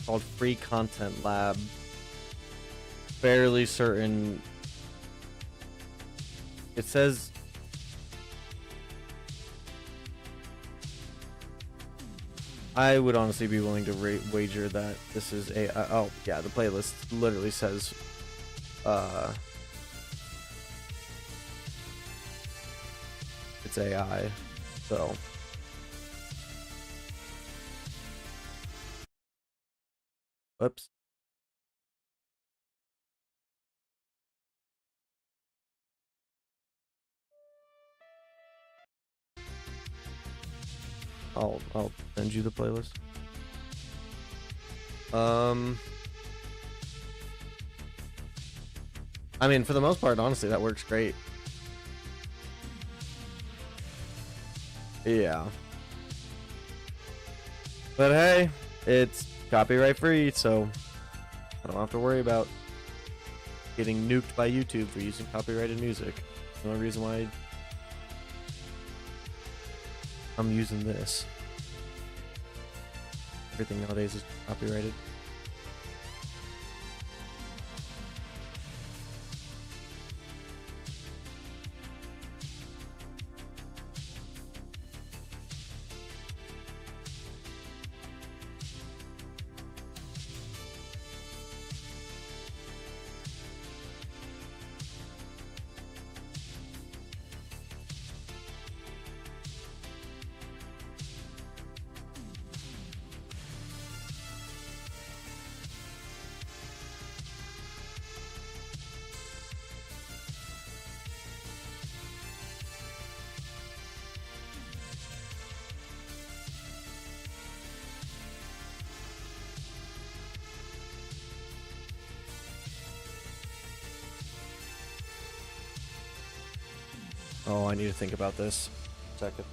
A: Called Free Content Lab. Fairly certain. It says I would honestly be willing to wager that this is a. Oh yeah, the playlist literally says. It's AI, so. Whoops. I'll send you the playlist. I mean, for the most part, honestly, that works great. Yeah. But hey, it's copyright free, so I don't have to worry about getting nuked by YouTube for using copyrighted music. The only reason why I'm using this. Everything nowadays is copyrighted. Oh, I need to think about this. Second.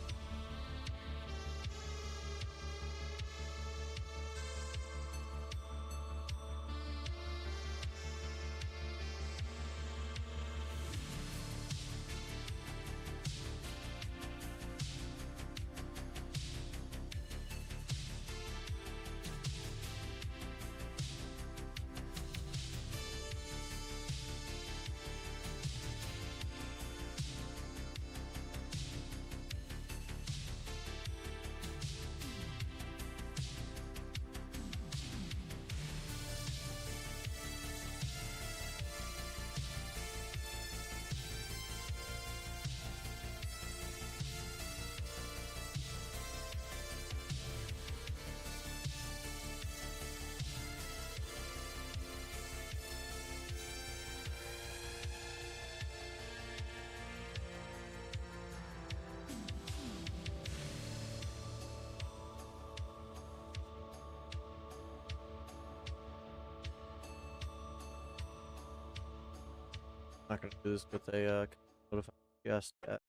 A: Not gonna do this with a notified guest yet.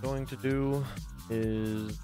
A: What I'm going to do is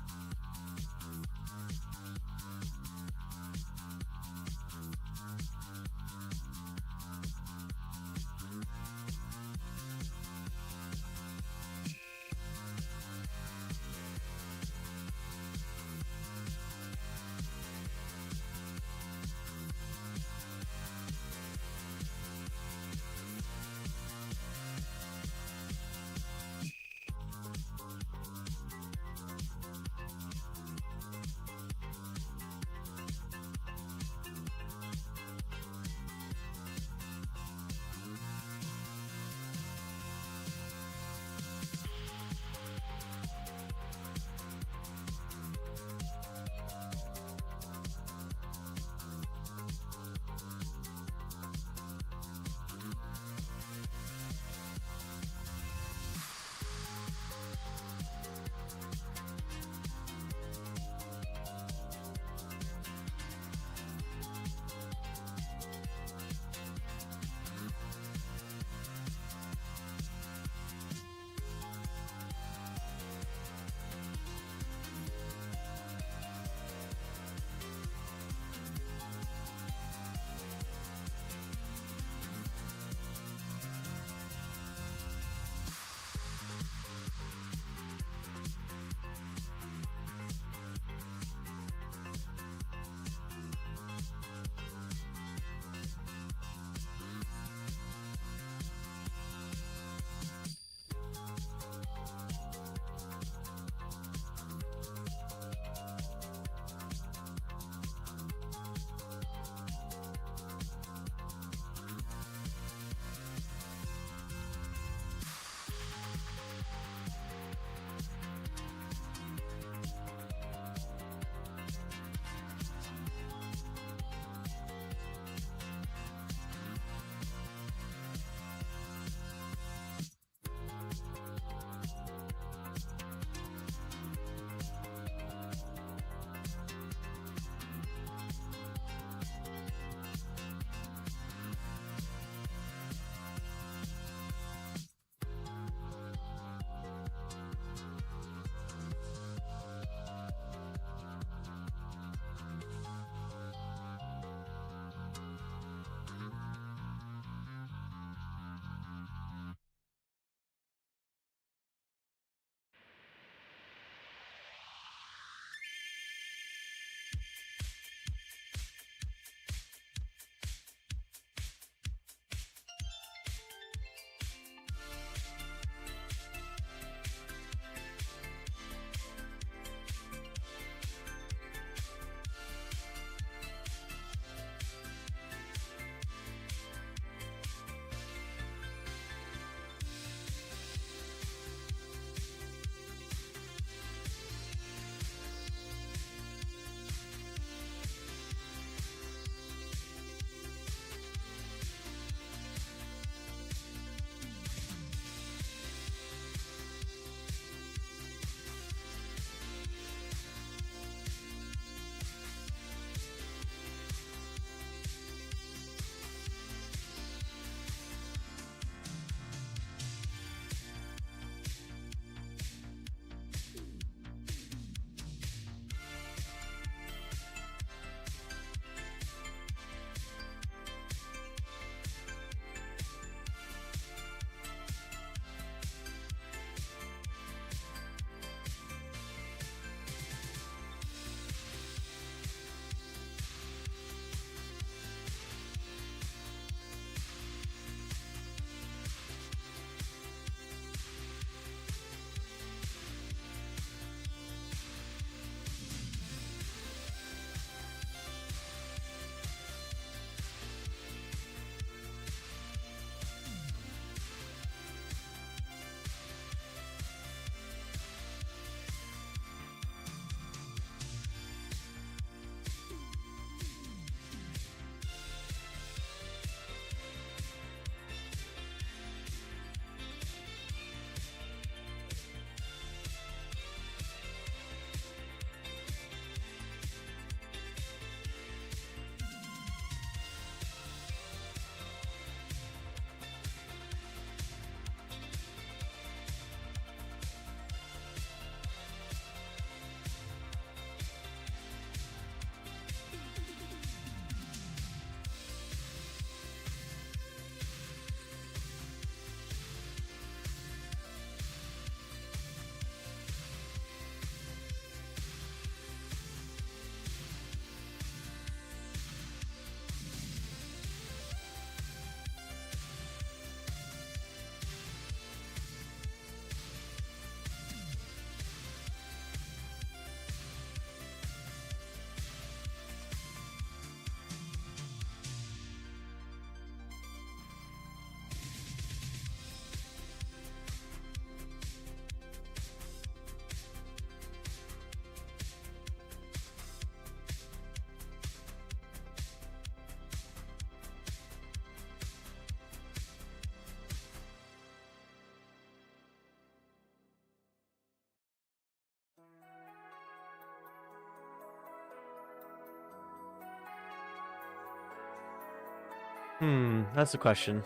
A: That's the question.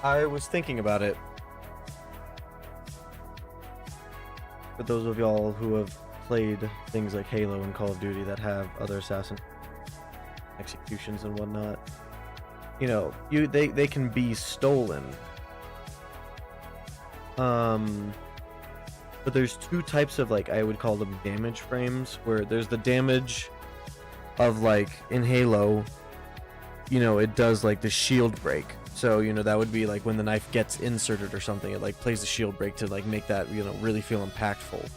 A: I was thinking about it. For those of y'all who have played things like Halo and Call of Duty that have other assassin executions and whatnot, you know, they can be stolen. But there's two types of, like, I would call them damage frames, where there's the damage of, like, in Halo, you know, it does like the shield break. So, you know, that would be like when the knife gets inserted or something, it like plays the shield break to like make that, you know, really feel impactful.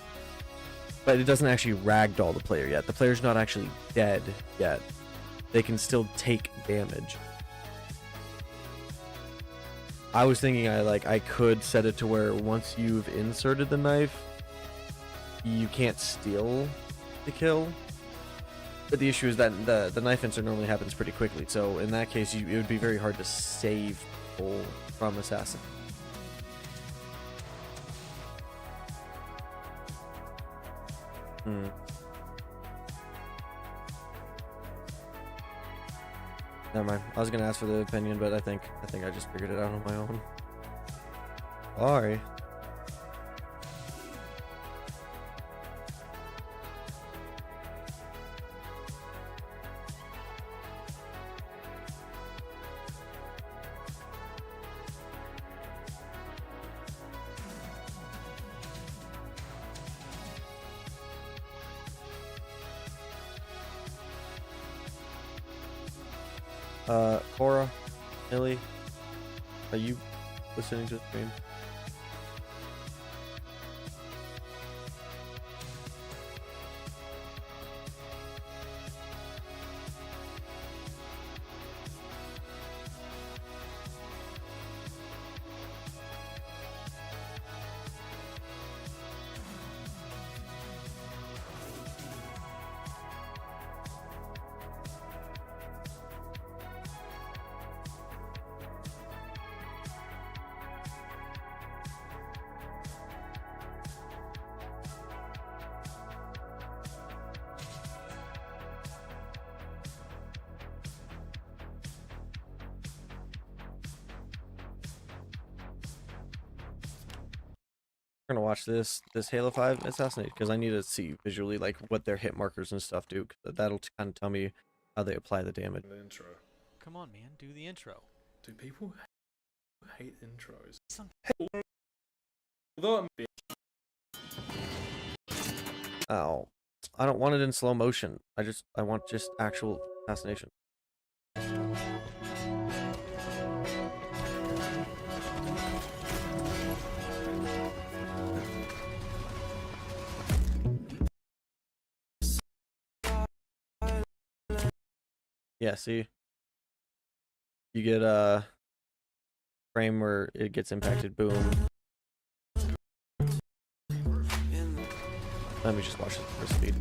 A: But it doesn't actually ragdoll the player yet. The player's not actually dead yet. They can still take damage. I was thinking I could set it to where once you've inserted the knife, you can't steal the kill. But the issue is that the knife insert normally happens pretty quickly, so in that case, it would be very hard to save people from assassin. Never mind. I was gonna ask for the opinion, but I think I just figured it out on my own. Sorry. Cora, Millie, are you listening to the stream? We're gonna watch this Halo 5 Assassinate because I need to see visually like what their hit markers and stuff do. 'Cause that'll kind of tell me how they apply the damage.
F: The intro.
G: Come on, man, do the intro.
F: Do people hate intros?
G: Some-
F: Although
A: Oh, I don't want it in slow motion. I want just actual assassination. Yeah, see? You get a frame where it gets impacted, boom. Let me just watch it for speed.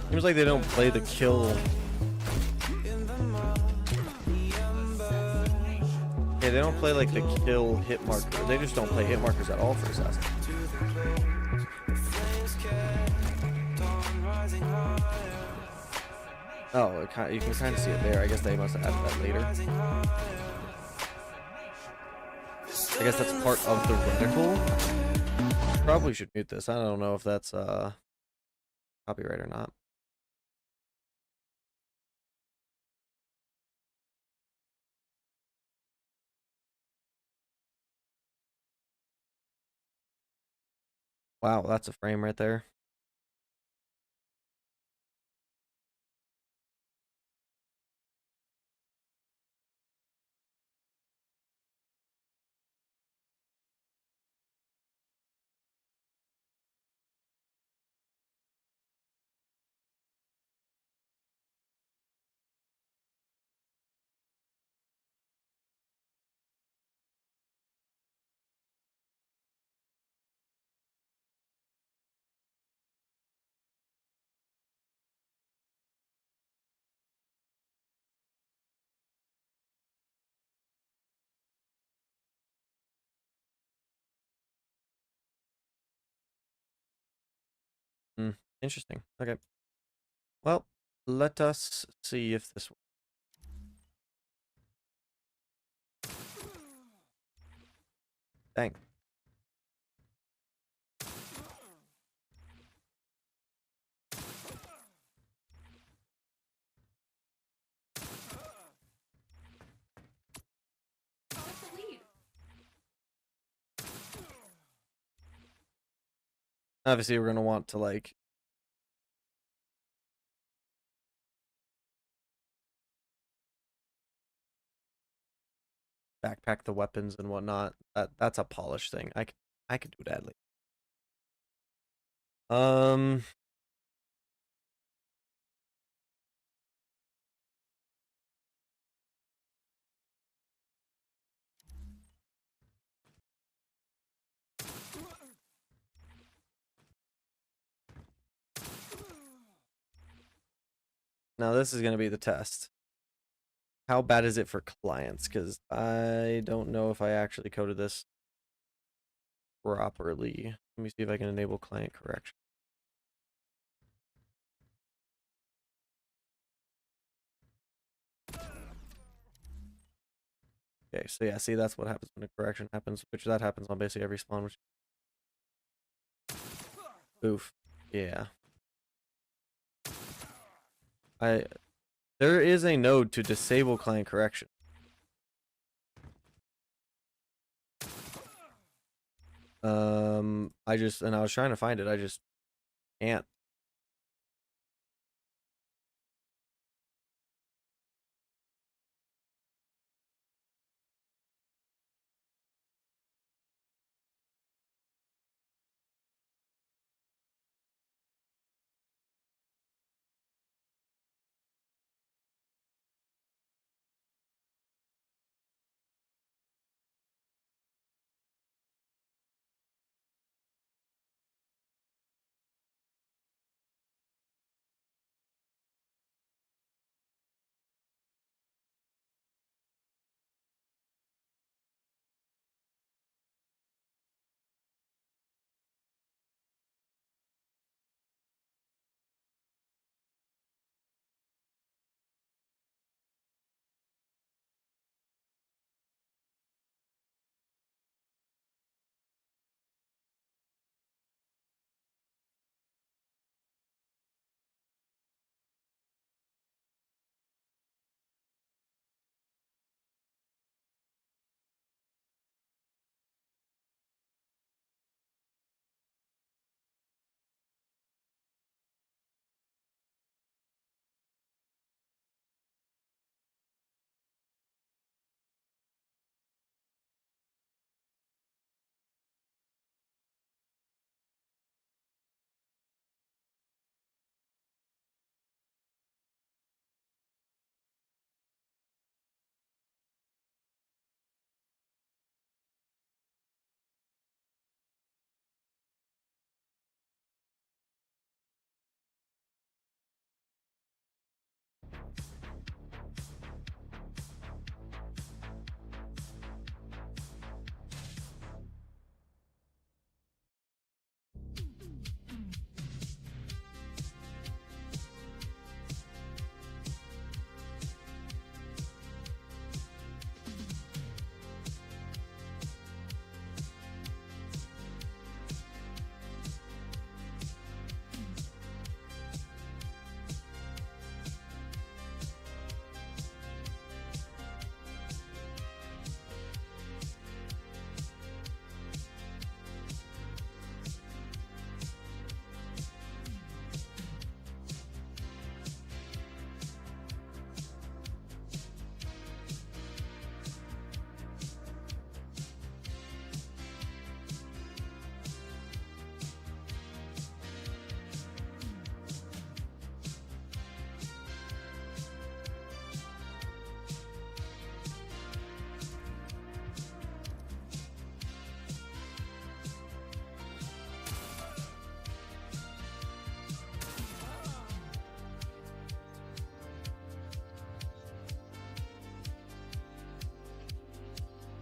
A: Seems like they don't play the kill. Yeah, they don't play like the kill hit marker. They just don't play hit markers at all for Assassin. Oh, you can kind of see it there. I guess they must have added that later. I guess that's part of the reticle. Probably should mute this. I don't know if that's copyright or not. Wow, that's a frame right there. Interesting. Okay. Well, let us see if this works. Dang.
E: What's the lead?
A: Obviously, we're going to want to, like, backpack the weapons and whatnot. That's a polish thing. I could do that later. Now this is going to be the test. How bad is it for clients? Because I don't know if I actually coded this properly. Let me see if I can enable client correction. Okay, so yeah, see, that's what happens when a correction happens, which that happens on basically every spawn, which... Oof. Yeah. There is a node to disable client correction. I was trying to find it, I just can't.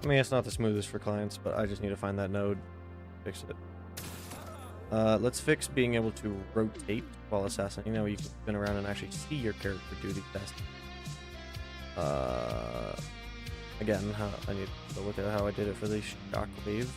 A: I mean, it's not the smoothest for clients, but I just need to find that node, fix it. Let's fix being able to rotate while assassinating. Now you can spin around and actually see your character do the best. Again, I need to look at how I did it for the shockwave.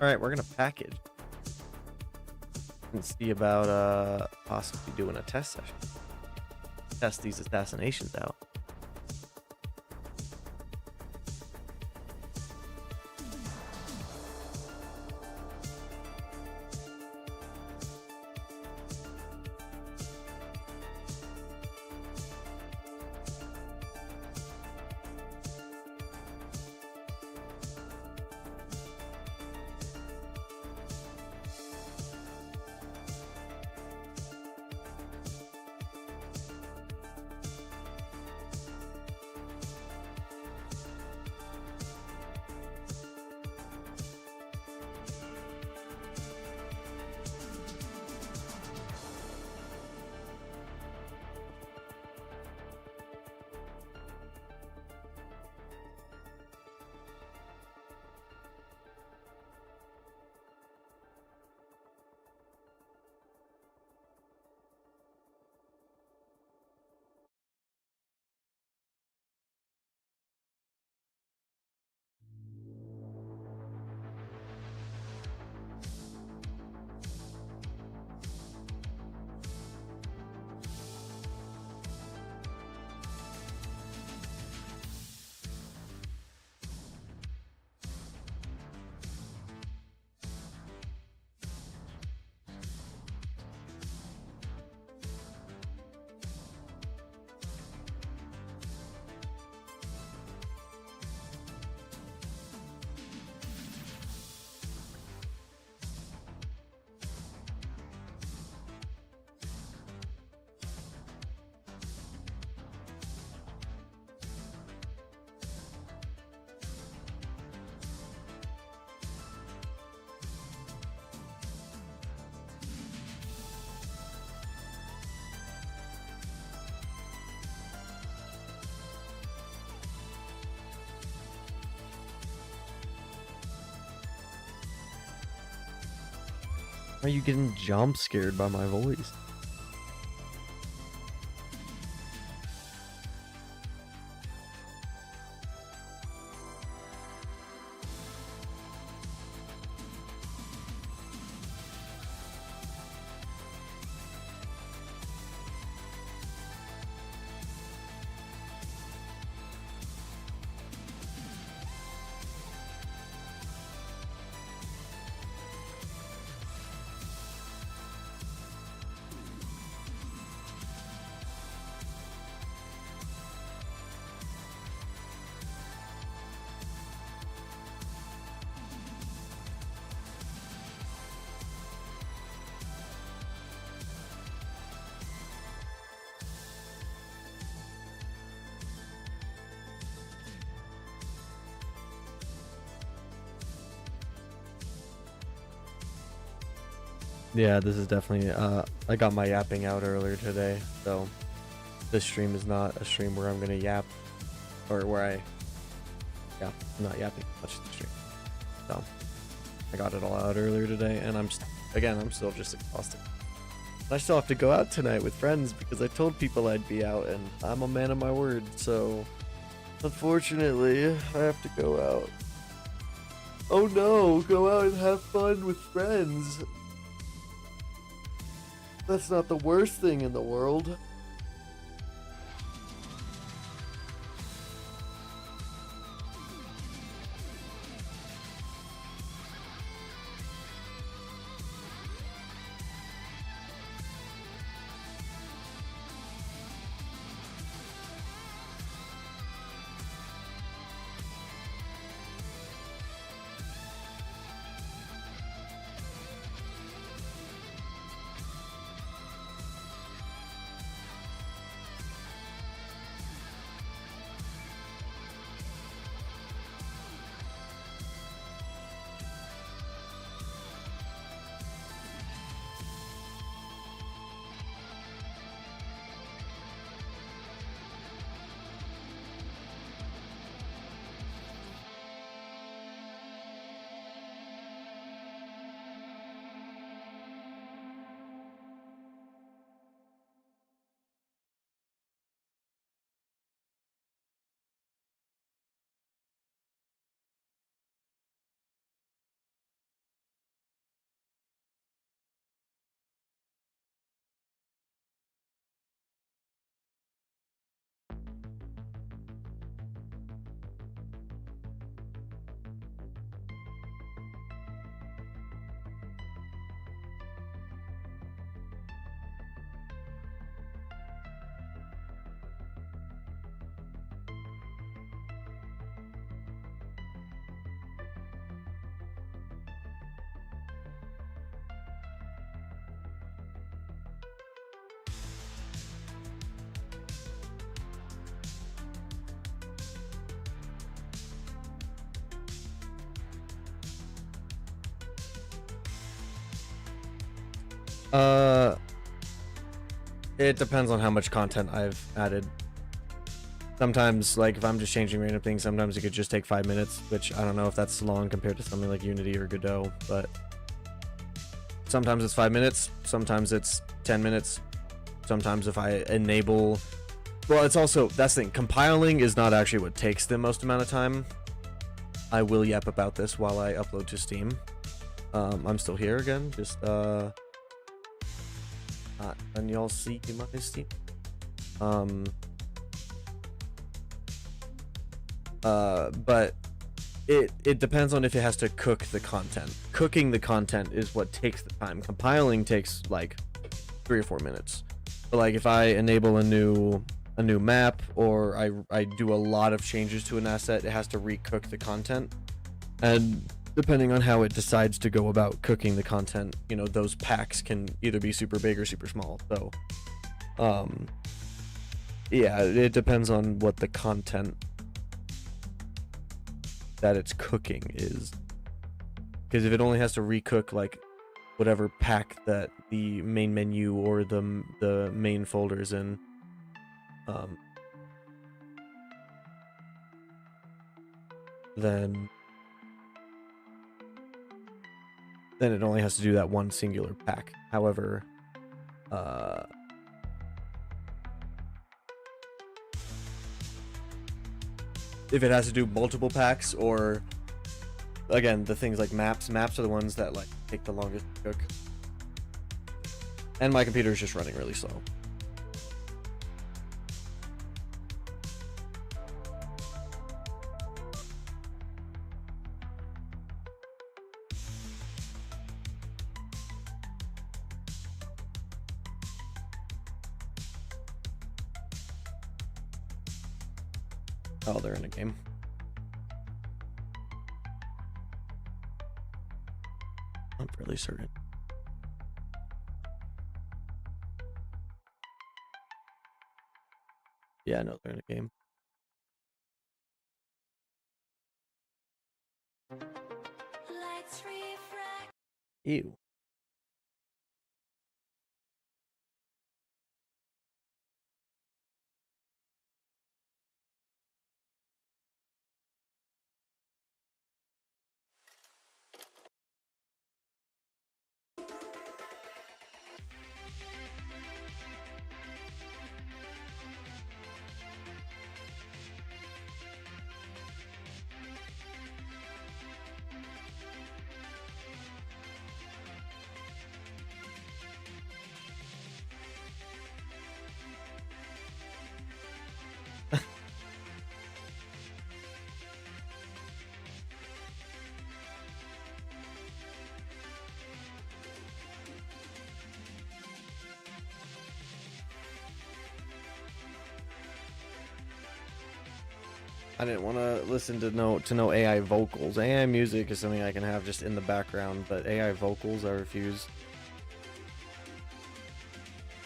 A: All right, we're gonna package and see about possibly doing a test session. Test these assassinations out. Why are you getting jump scared by my voice? Yeah, this is definitely, I got my yapping out earlier today, so this stream is not a stream where I'm gonna yap, or where yeah, I'm not yapping much in the stream. So, I got it all out earlier today, and I'm still just exhausted. I still have to go out tonight with friends because I told people I'd be out, and I'm a man of my word, so unfortunately, I have to go out. Oh no, go out and have fun with friends. That's not the worst thing in the world. Uh, it depends on how much content I've added. Sometimes, like, if I'm just changing random things, sometimes it could just take 5 minutes, which I don't know if that's long compared to something like Unity or Godot, but sometimes it's 5 minutes, sometimes it's 10 minutes, sometimes if I enable... Well, it's also, that's the thing, compiling is not actually what takes the most amount of time. I will yap about this while I upload to Steam. I'm still here again, just, and y'all see my Steam. But it depends on if it has to cook the content. Cooking the content is what takes the time. Compiling takes like 3 or 4 minutes. But like if I enable a new map, or I do a lot of changes to an asset, it has to recook the content. And depending on how it decides to go about cooking the content, you know, those packs can either be super big or super small. So yeah, it depends on what the content that it's cooking is, because if it only has to recook like whatever pack that the main menu or the main folder is in, then it only has to do that one singular pack. However, if it has to do multiple packs, or again, the things like maps are the ones that like take the longest to cook. And my computer is just running really slow. Oh, they're in a game. I'm fairly certain. Yeah, no, they're in a game. Ew. I didn't want to listen to no AI vocals. AI music is something I can have just in the background, but AI vocals I refuse.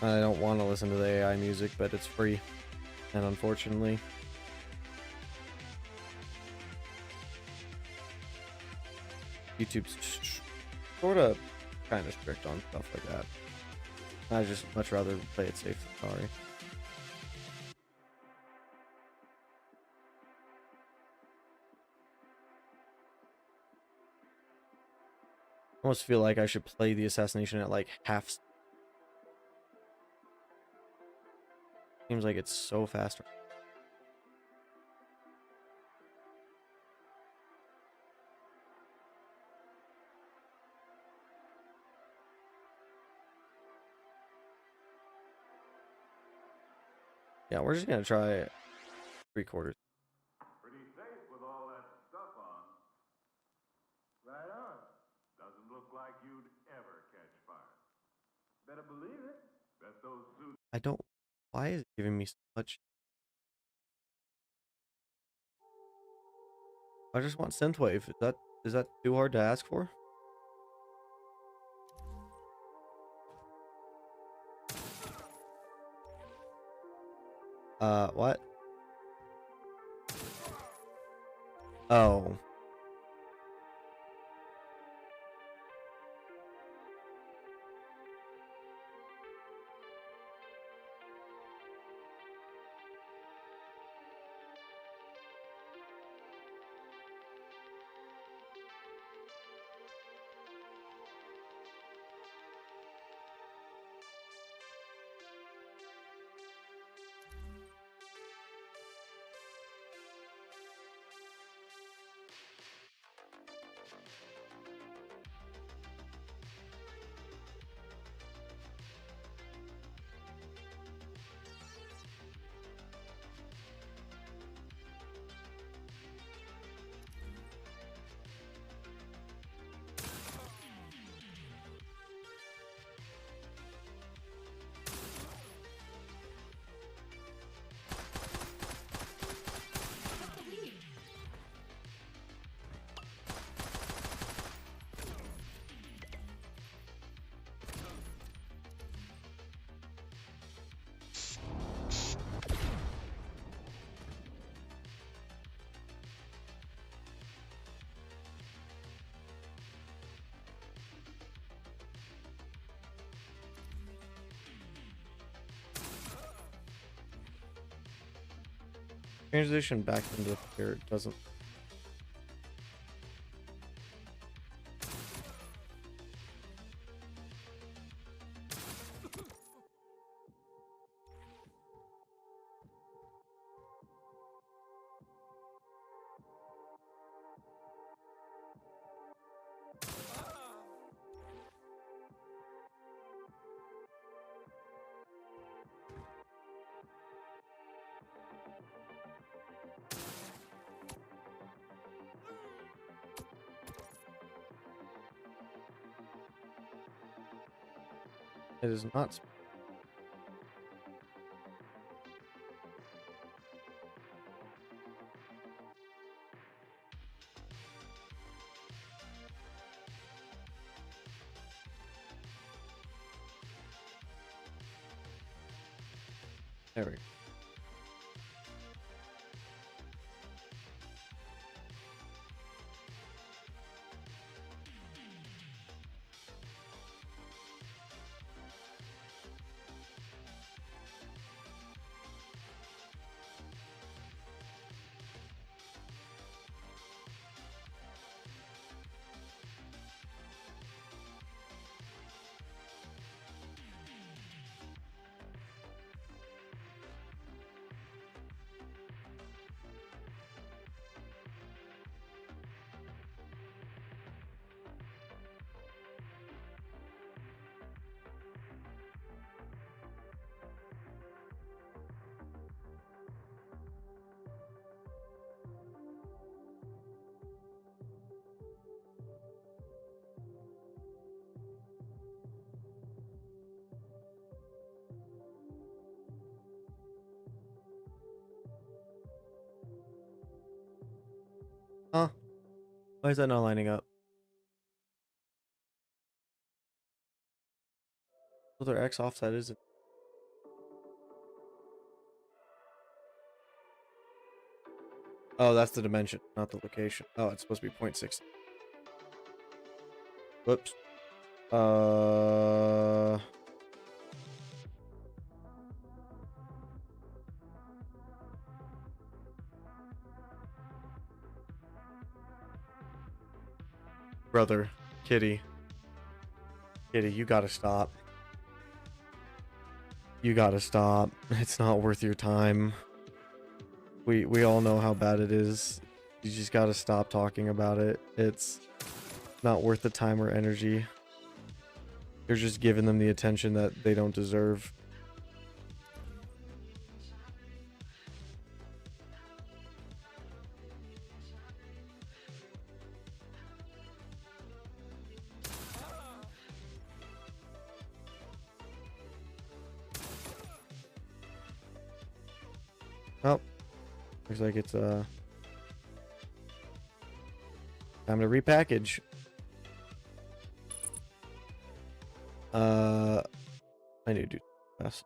A: I don't want to listen to the AI music, but it's free, and unfortunately, YouTube's sort of kind of strict on stuff like that. I just much rather play it safe. Sorry. I almost feel like I should play the assassination at like half. Seems like it's so fast. Yeah, we're just gonna try 3/4.
H: Pretty safe with all that stuff on. Right on. Doesn't look like you'd ever catch fire. Better believe it. Bet those suits.
A: I don't. Why is it giving me so much? I just want synthwave. Is that too hard to ask for? What? Oh. Transition back into here, it doesn't. It is not. There we go. Huh? Why is that not lining up? Well, their X offset isn't. Oh, that's the dimension, not the location. Oh, it's supposed to be 0.6. Whoops. Brother, Kitty, you gotta stop. You gotta stop. It's not worth your time. We all know how bad it is. You just gotta stop talking about it. It's not worth the time or energy. You're just giving them the attention that they don't deserve. Oh, looks like it's time to repackage. I need to do this.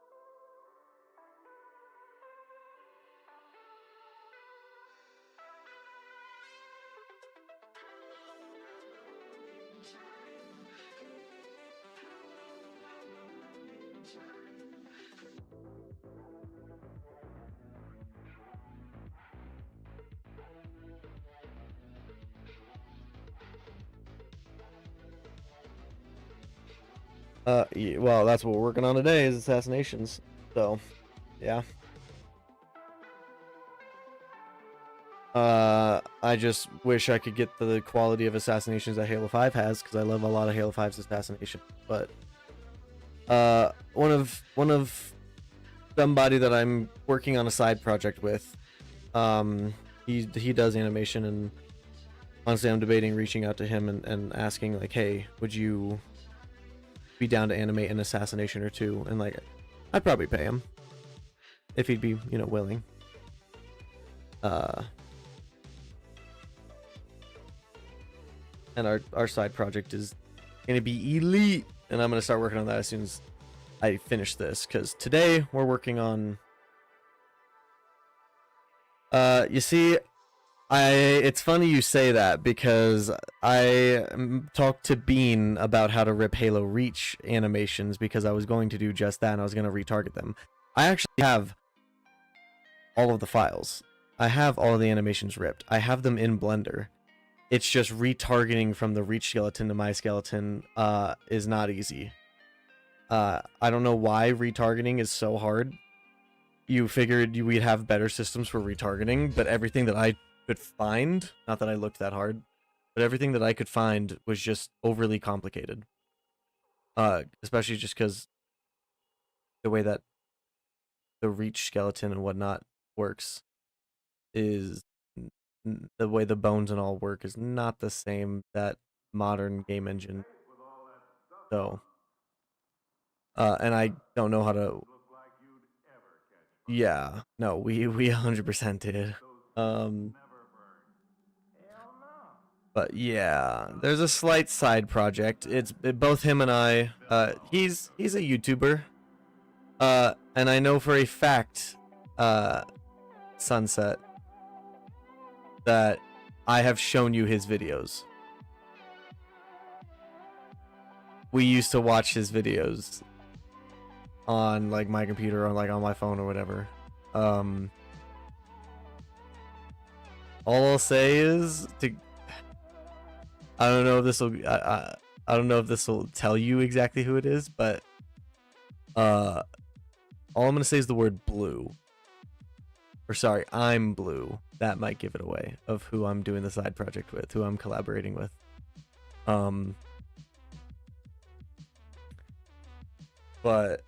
A: Yeah, well, that's what we're working on today is Assassinations. So, yeah. I just wish I could get the quality of Assassinations that Halo 5 has, because I love a lot of Halo 5's Assassination. But one of somebody that I'm working on a side project with, he does animation, and honestly I'm debating reaching out to him and asking like, hey, would you be down to animate an assassination or two? And like, I'd probably pay him if he'd be, you know, willing. And our side project is gonna be elite, and I'm gonna start working on that as soon as I finish this, because today we're working on you see, it's funny you say that, because I talked to Bean about how to rip Halo Reach animations, because I was going to do just that, and I was going to retarget them. I actually have all of the files. I have all the animations ripped. I have them in Blender. It's just retargeting from the Reach skeleton to my skeleton is not easy. I don't know why retargeting is so hard. You figured we'd have better systems for retargeting, but everything that I could find, not that I looked that hard, but everything that I could find was just overly complicated. Especially just because the way that the Reach skeleton and whatnot works is the way the bones and all work is not the same that modern game engine. So, and I don't know how to. Yeah, no, we 100% did. But yeah, there's a slight side project. Both him and I. He's a YouTuber. And I know for a fact, Sunset, that I have shown you his videos. We used to watch his videos on like my computer or like on my phone or whatever. All I'll say is I don't know if this will I don't know if this will tell you exactly who it is, but all I'm gonna say is the word blue. Or sorry, I'm blue. That might give it away of who I'm doing the side project with, who I'm collaborating with. But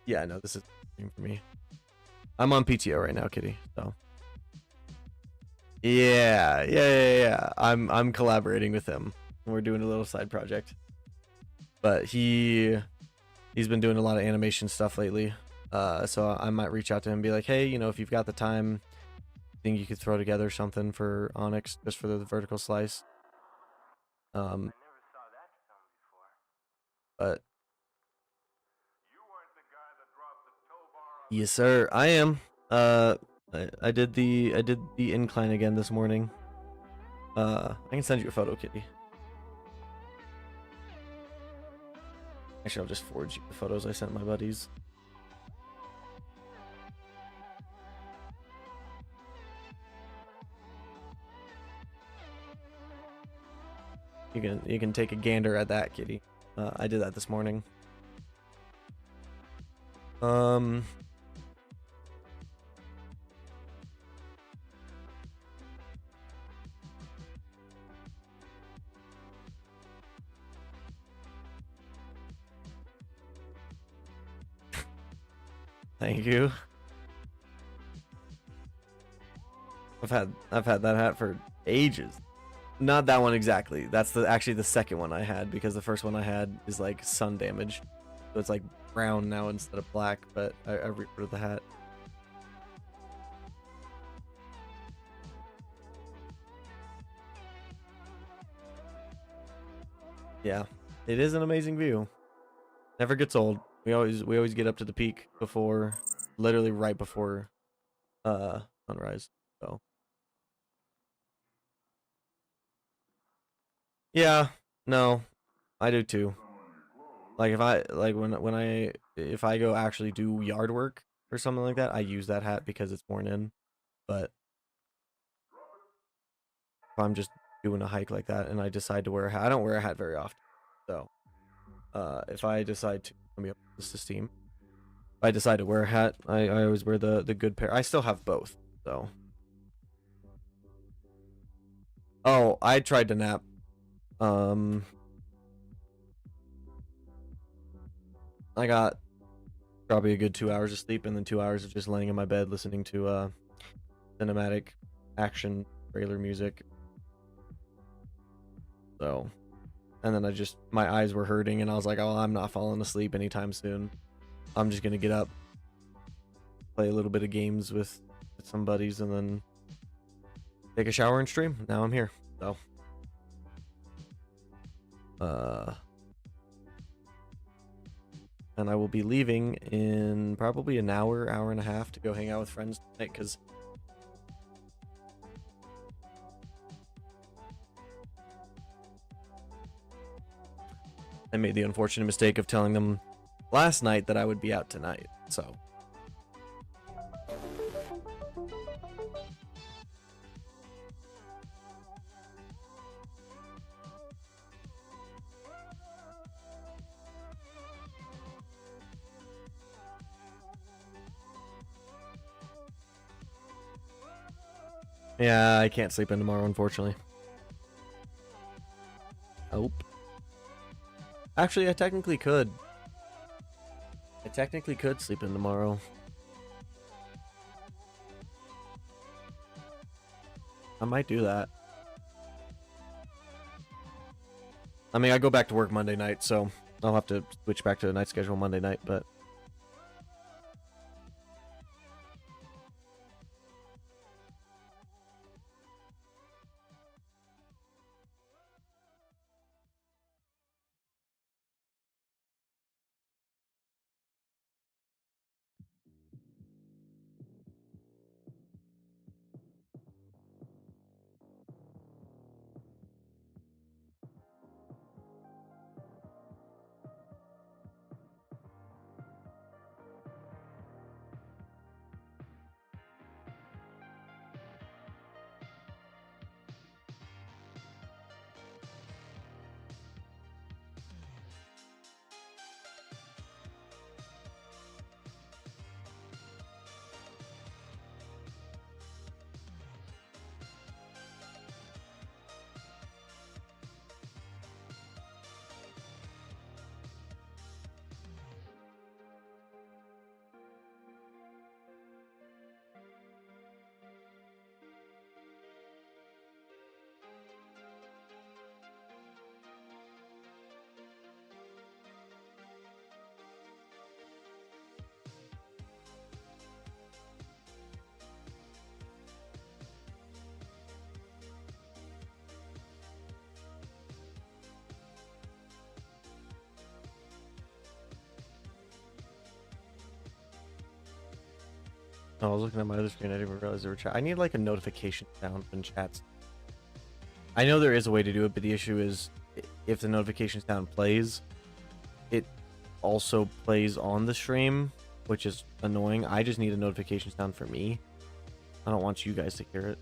A: yeah, no, this is for me. I'm on PTO right now, Kitty. So yeah. I'm collaborating with him. We're doing a little side project. But he's been doing a lot of animation stuff lately. So I might reach out to him and be like, hey, you know, if you've got the time, think you could throw together something for Onyx just for the vertical slice. But yes, sir, I am. I did the incline again this morning. I can send you a photo, Kitty. Actually, I'll just forward you the photos I sent my buddies. You can take a gander at that, Kitty. I did that this morning. Thank you. I've had that hat for ages. Not that one exactly. That's actually the second one I had, because the first one I had is like sun damage. So it's like brown now instead of black, but I reordered the hat. Yeah, it is an amazing view. Never gets old. We always get up to the peak before, literally right before sunrise. So yeah, no, I do too. Like if I go actually do yard work or something like that, I use that hat because it's worn in. But if I'm just doing a hike like that and I decide to wear a hat, I don't wear a hat very often. So if I decide to, let me open this to Steam. If I decide to wear a hat, I always wear the good pair. I still have both, so. Oh, I tried to nap. I got probably a good 2 hours of sleep and then 2 hours of just laying in my bed listening to cinematic action trailer music. So, and then my eyes were hurting and I was like, oh, I'm not falling asleep anytime soon. I'm just gonna get up, play a little bit of games with some buddies, and then take a shower and stream. Now I'm here. So and I will be leaving in probably an hour and a half to go hang out with friends tonight, because I made the unfortunate mistake of telling them last night that I would be out tonight. So Yeah, I can't sleep in tomorrow, unfortunately. Oh. Actually, I technically could. I technically could sleep in tomorrow. I might do that. I mean, I go back to work Monday night, so I'll have to switch back to the night schedule Monday night, but... Oh, I was looking at my other screen. I didn't even realize they were chat. I need like a notification sound when chats. I know there is a way to do it, but the issue is if the notification sound plays, it also plays on the stream, which is annoying. I just need a notification sound for me. I don't want you guys to hear it.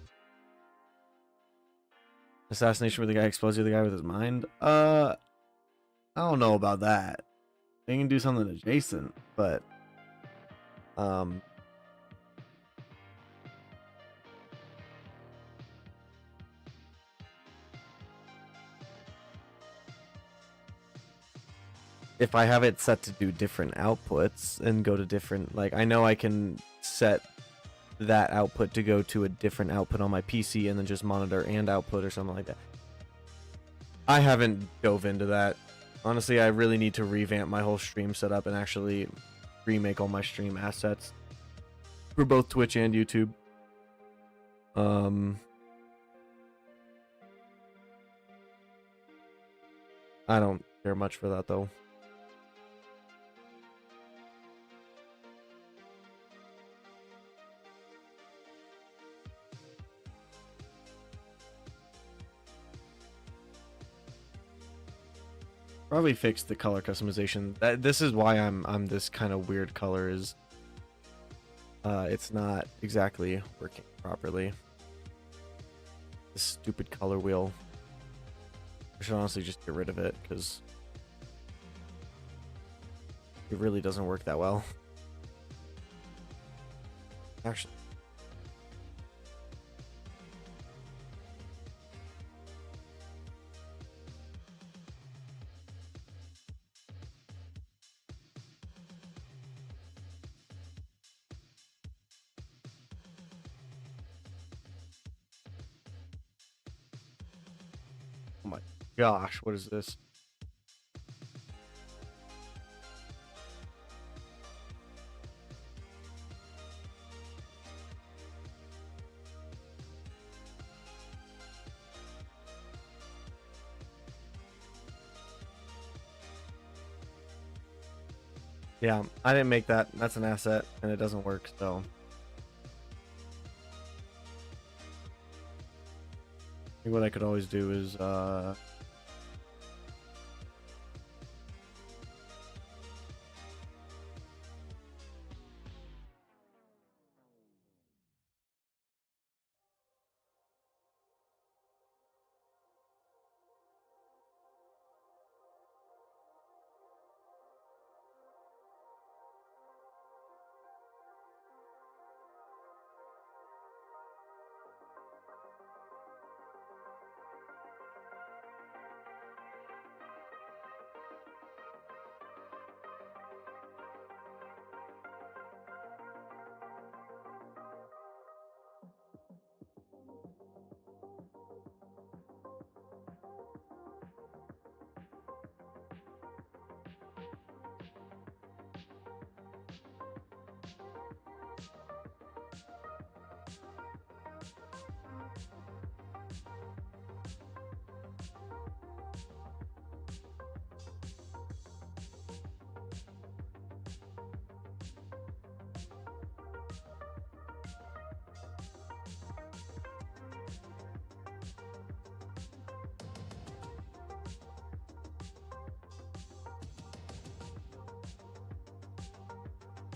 A: Assassination where the guy explodes the other guy with his mind? I don't know about that. They can do something adjacent, but if I have it set to do different outputs and go to different, like, I know I can set that output to go to a different output on my PC and then just monitor and output or something like that. I haven't dove into that. Honestly, I really need to revamp my whole stream setup and actually remake all my stream assets for both Twitch and YouTube. I don't care much for that though. Probably fix the color customization. This is why I'm this kind of weird color is it's not exactly working properly. This stupid color wheel. I should honestly just get rid of it because it really doesn't work that well. Actually, oh my gosh, what is this? Yeah, I didn't make that. That's an asset, and it doesn't work, so... I think what I could always do is,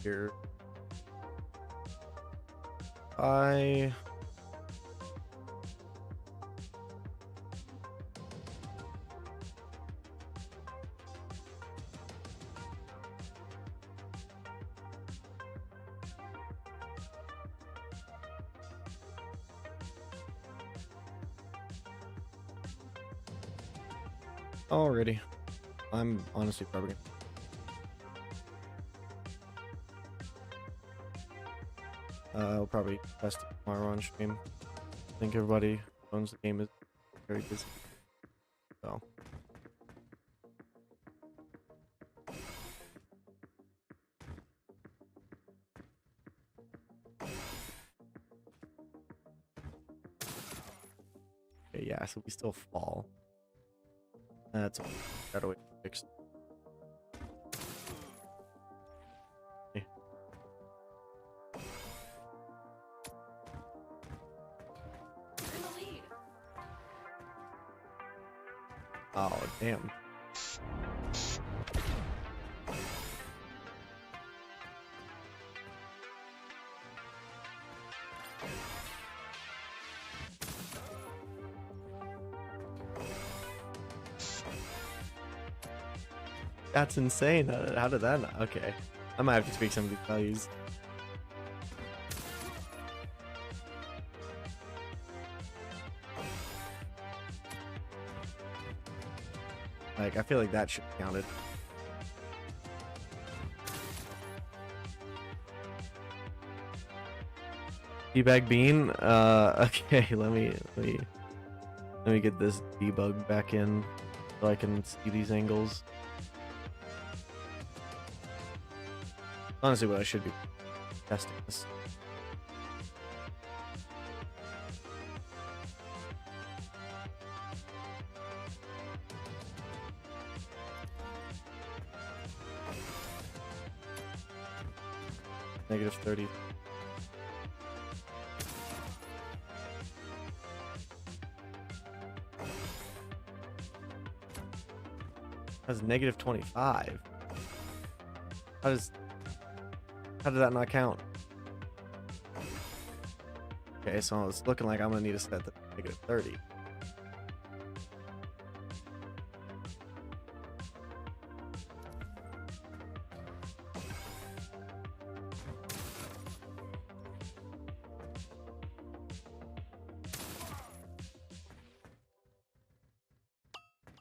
A: here. I already. I'm honestly probably I'll probably test it tomorrow on stream. I think everybody who owns the game is very busy. So okay, yeah, so we still fall. That's a better way to fix it. Okay.
E: You're in the lead.
A: Oh damn. That's insane. How did that not? Okay. I might have to tweak some of these values. Like, I feel like that should have counted. Debug bean. Okay. Let me get this debug back in so I can see these angles. Honestly, what I should be testing this. -30. That's -25. How did that not count? Okay, so it's looking like I'm gonna need to set the -30.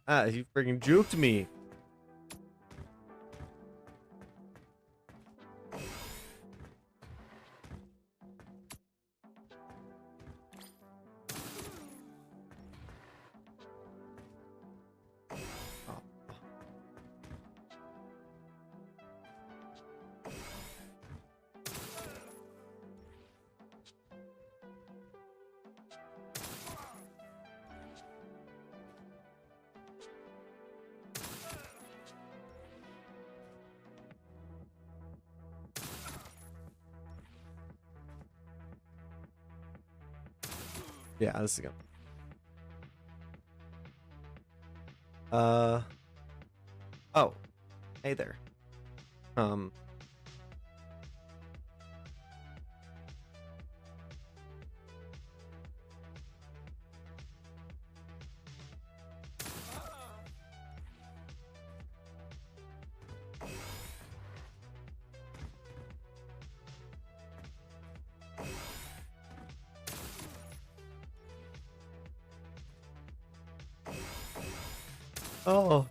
A: Ah, you freaking juked me. Oh. Yeah, this is good. Oh, hey there. Um, oh.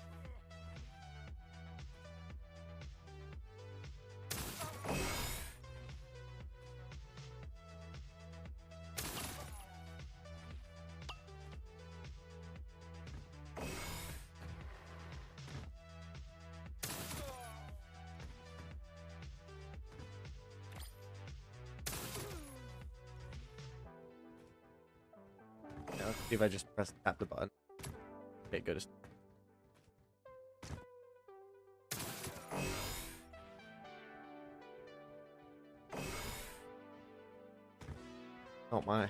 A: Yeah, let's see if I just tap the button. Okay, good. Oh my.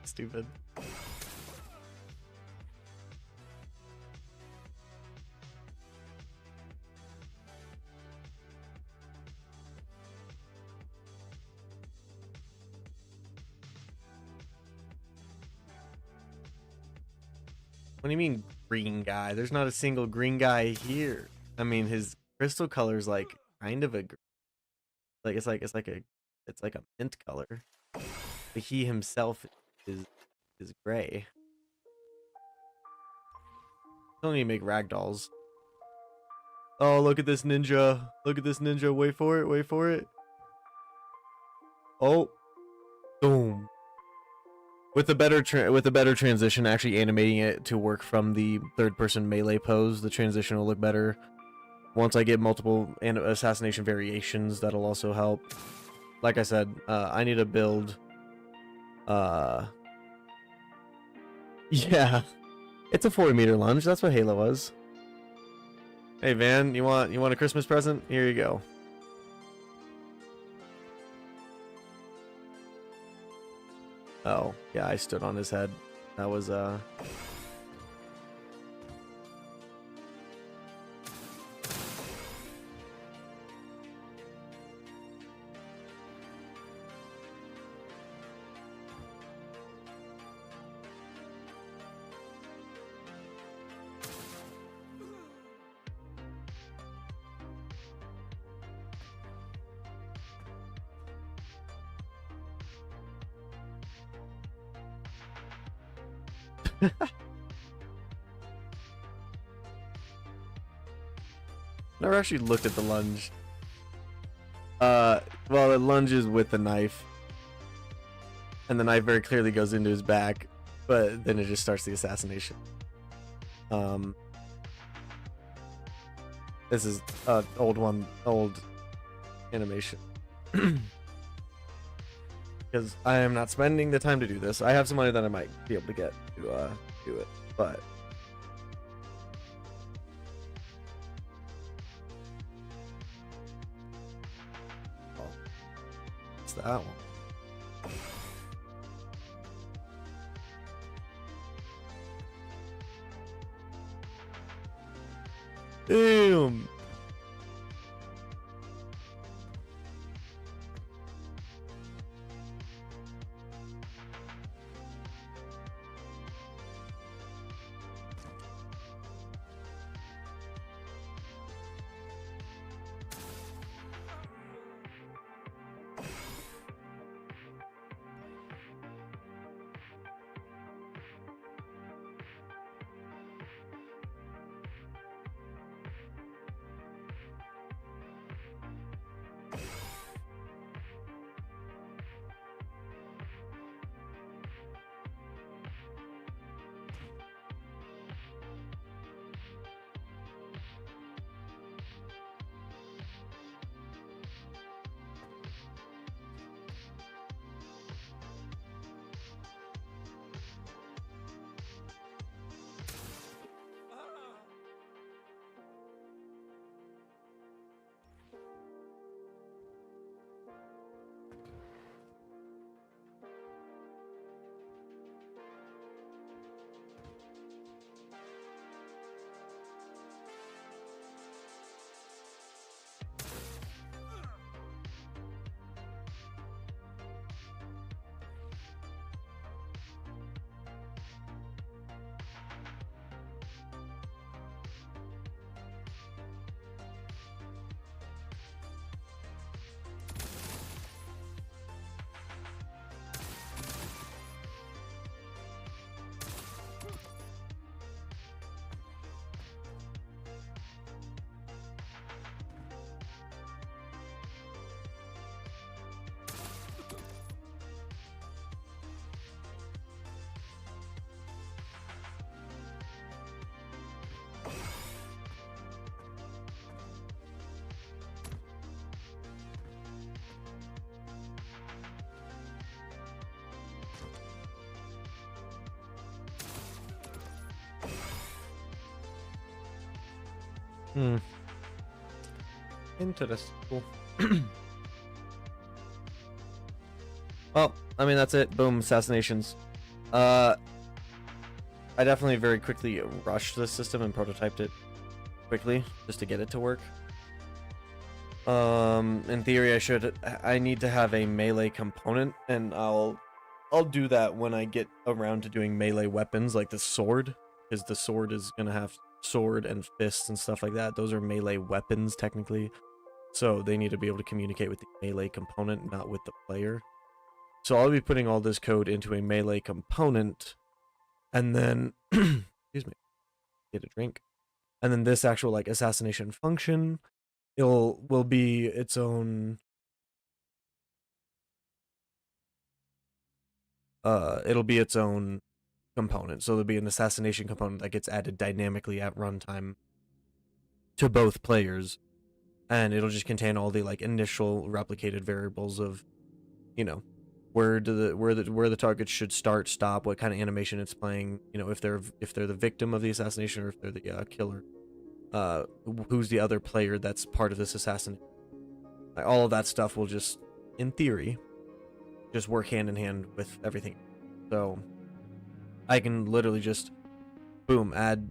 A: Stupid. What do you mean green guy? There's not a single green guy here. I mean, his crystal color's like kind of a like it's like a mint color. But he himself is gray. Don't need to make ragdolls. Oh, look at this ninja. Look at this ninja. Wait for it. Wait for it. Oh. Boom. With a better transition, actually animating it to work from the third-person melee pose, the transition will look better. Once I get multiple assassination variations, that'll also help. Like I said, I need to build. Yeah, it's a 40-meter lunge. That's what Halo was. Hey Van, you want a Christmas present? Here you go. Oh, yeah, I stood on his head. That was never actually looked at the lunge. Well, it lunges with the knife. And the knife very clearly goes into his back, but then it just starts the assassination. This is old animation. Because I am not spending the time to do this. I have some money that I might be able to get to do it, but oh, it's that one. Damn. Hmm. Interesting. Cool. Well, I mean, that's it. Boom. Assassinations. I definitely very quickly rushed this system and prototyped it quickly just to get it to work. In theory, I need to have a melee component, and I'll do that when I get around to doing melee weapons like the sword, because the sword is gonna have sword and fists and stuff like that. Those are melee weapons technically, so they need to be able to communicate with the melee component, not with the player. So I'll be putting all this code into a melee component, and then excuse me, get a drink, and then this actual like assassination function, will be its own. It'll be its own component. So there'll be an assassination component that gets added dynamically at runtime to both players, and it'll just contain all the like initial replicated variables of, you know, where the target should start, stop, what kind of animation it's playing, you know, if they're the victim of the assassination or if they're the killer, who's the other player that's part of this assassination. Like, all of that stuff will just, in theory, just work hand in hand with everything. So I can literally just boom, add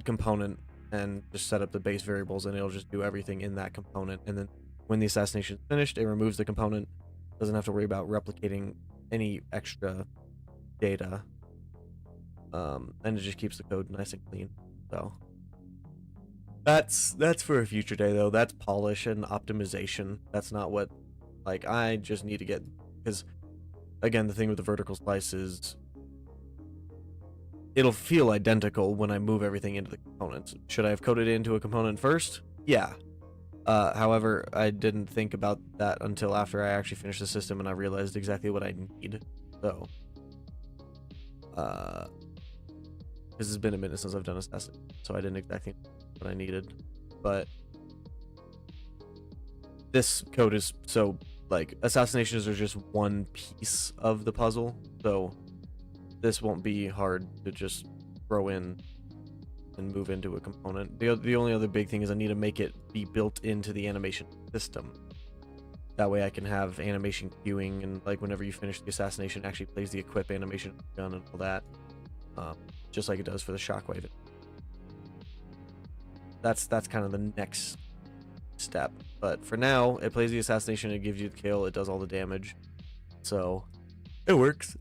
A: component and just set up the base variables, and it'll just do everything in that component. And then when the assassination is finished, it removes the component, doesn't have to worry about replicating any extra data, and it just keeps the code nice and clean. So that's for a future day, though. That's polish and optimization. That's not what, like, I just need to get, because again, the thing with the vertical slice is it'll feel identical when I move everything into the components. Should I have coded it into a component first? Yeah. However, I didn't think about that until after I actually finished the system and I realized exactly what I need. So, this has been a minute since I've done Assassin, so I didn't exactly know what I needed. But this code is so, like, assassinations are just one piece of the puzzle, so this won't be hard to just throw in and move into a component. The only other big thing is I need to make it be built into the animation system. That way I can have animation queuing, and like whenever you finish the assassination, it actually plays the equip animation gun and all that, just like it does for the shockwave. That's kind of the next step. But for now, it plays the assassination, it gives you the kill, it does all the damage, so it works.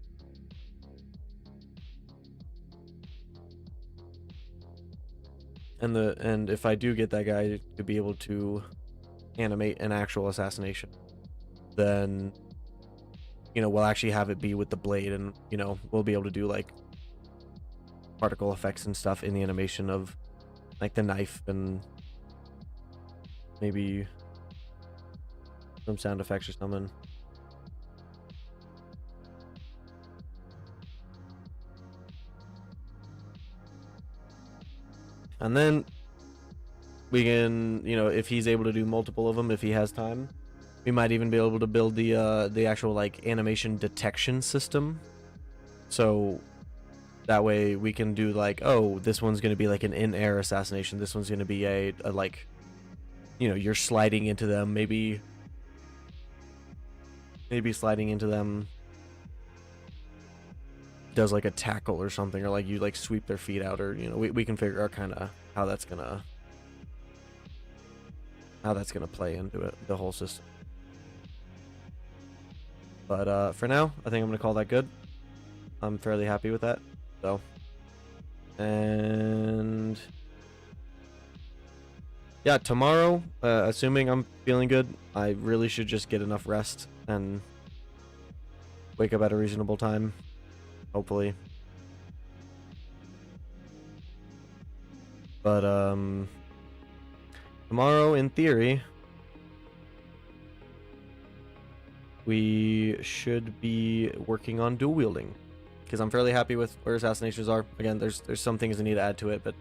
A: And if I do get that guy to be able to animate an actual assassination, then, you know, we'll actually have it be with the blade, and, you know, we'll be able to do like particle effects and stuff in the animation of like the knife, and maybe some sound effects or something. And then we can, you know, if he's able to do multiple of them, if he has time, we might even be able to build the actual like animation detection system. So that way we can do like, oh, this one's going to be like an in-air assassination. This one's going to be a like, you know, you're sliding into them, maybe sliding into them does like a tackle or something, or like you like sweep their feet out, or, you know, we can figure out kind of how that's gonna play into it, the whole system. But for now, I think I'm gonna call that good. I'm fairly happy with that. So, and yeah, tomorrow, assuming I'm feeling good, I really should just get enough rest and wake up at a reasonable time, hopefully. But tomorrow, in theory, we should be working on dual wielding, because I'm fairly happy with where assassinations are. Again, there's some things I need to add to it, but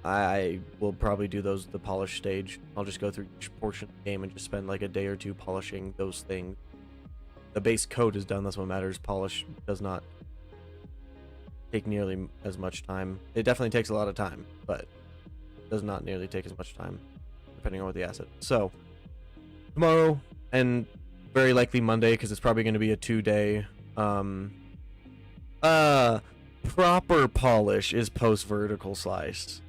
A: I will probably do those the polish stage. I'll just go through each portion of the game and just spend like a day or two polishing those things. The base code is done, that's what matters. Polish does not take nearly as much time. It definitely takes a lot of time, but does not nearly take as much time, depending on what the asset. So tomorrow, and very likely Monday, because it's probably going to be a 2-day Proper polish is post vertical slice.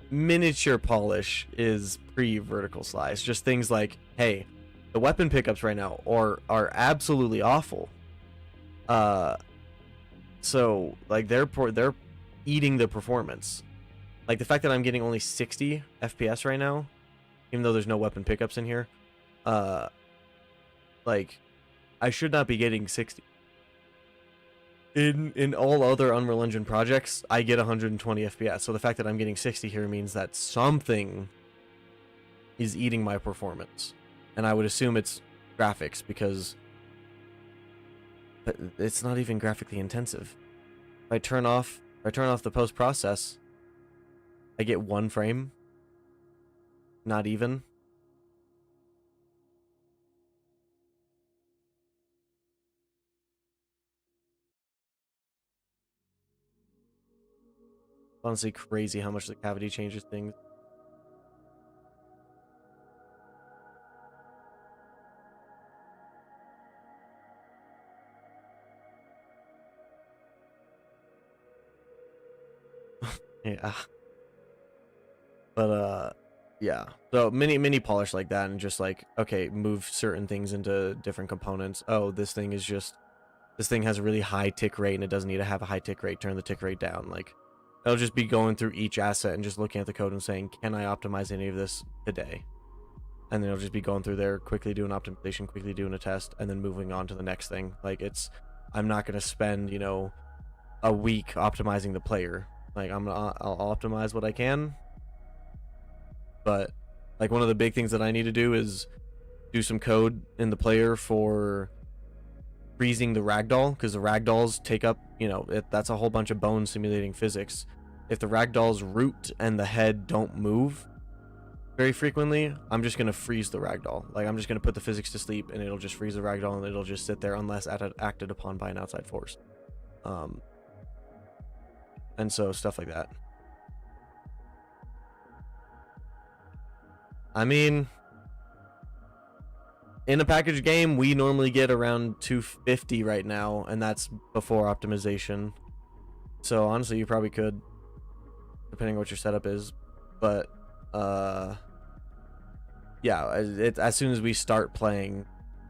A: Miniature polish is pre vertical slice. Just things like, hey, the weapon pickups right now are absolutely awful. So like they're eating the performance. Like the fact that I'm getting only 60 FPS right now, even though there's no weapon pickups in here, like I should not be getting 60. In all other Unreal Engine projects, I get 120 FPS. So the fact that I'm getting 60 here means that something is eating my performance, and I would assume it's graphics because it's not even graphically intensive. If I turn off the post process, I get 1 frame. Not even. Honestly, crazy how much the cavity changes things. Yeah. But yeah. So mini polish like that, and just like, okay, move certain things into different components. Oh, this thing has a really high tick rate and it doesn't need to have a high tick rate. Turn the tick rate down. Like, I'll just be going through each asset and just looking at the code and saying, can I optimize any of this today? And then I'll just be going through there, quickly doing optimization, quickly doing a test, and then moving on to the next thing. Like, I'm not gonna spend, a week optimizing the player. Like, I'll optimize what I can. But like, one of the big things that I need to do is do some code in the player for freezing the ragdoll, because the ragdolls take up, that's a whole bunch of bone simulating physics. If the ragdoll's root and the head don't move very frequently, I'm just gonna freeze the ragdoll. Like, I'm just gonna put the physics to sleep, and it'll just freeze the ragdoll, and it'll just sit there unless acted upon by an outside force. And so stuff like that. I mean, in a package game, we normally get around 250 right now, and that's before optimization. So honestly, you probably could, depending on what your setup is. But yeah, as soon as we start playing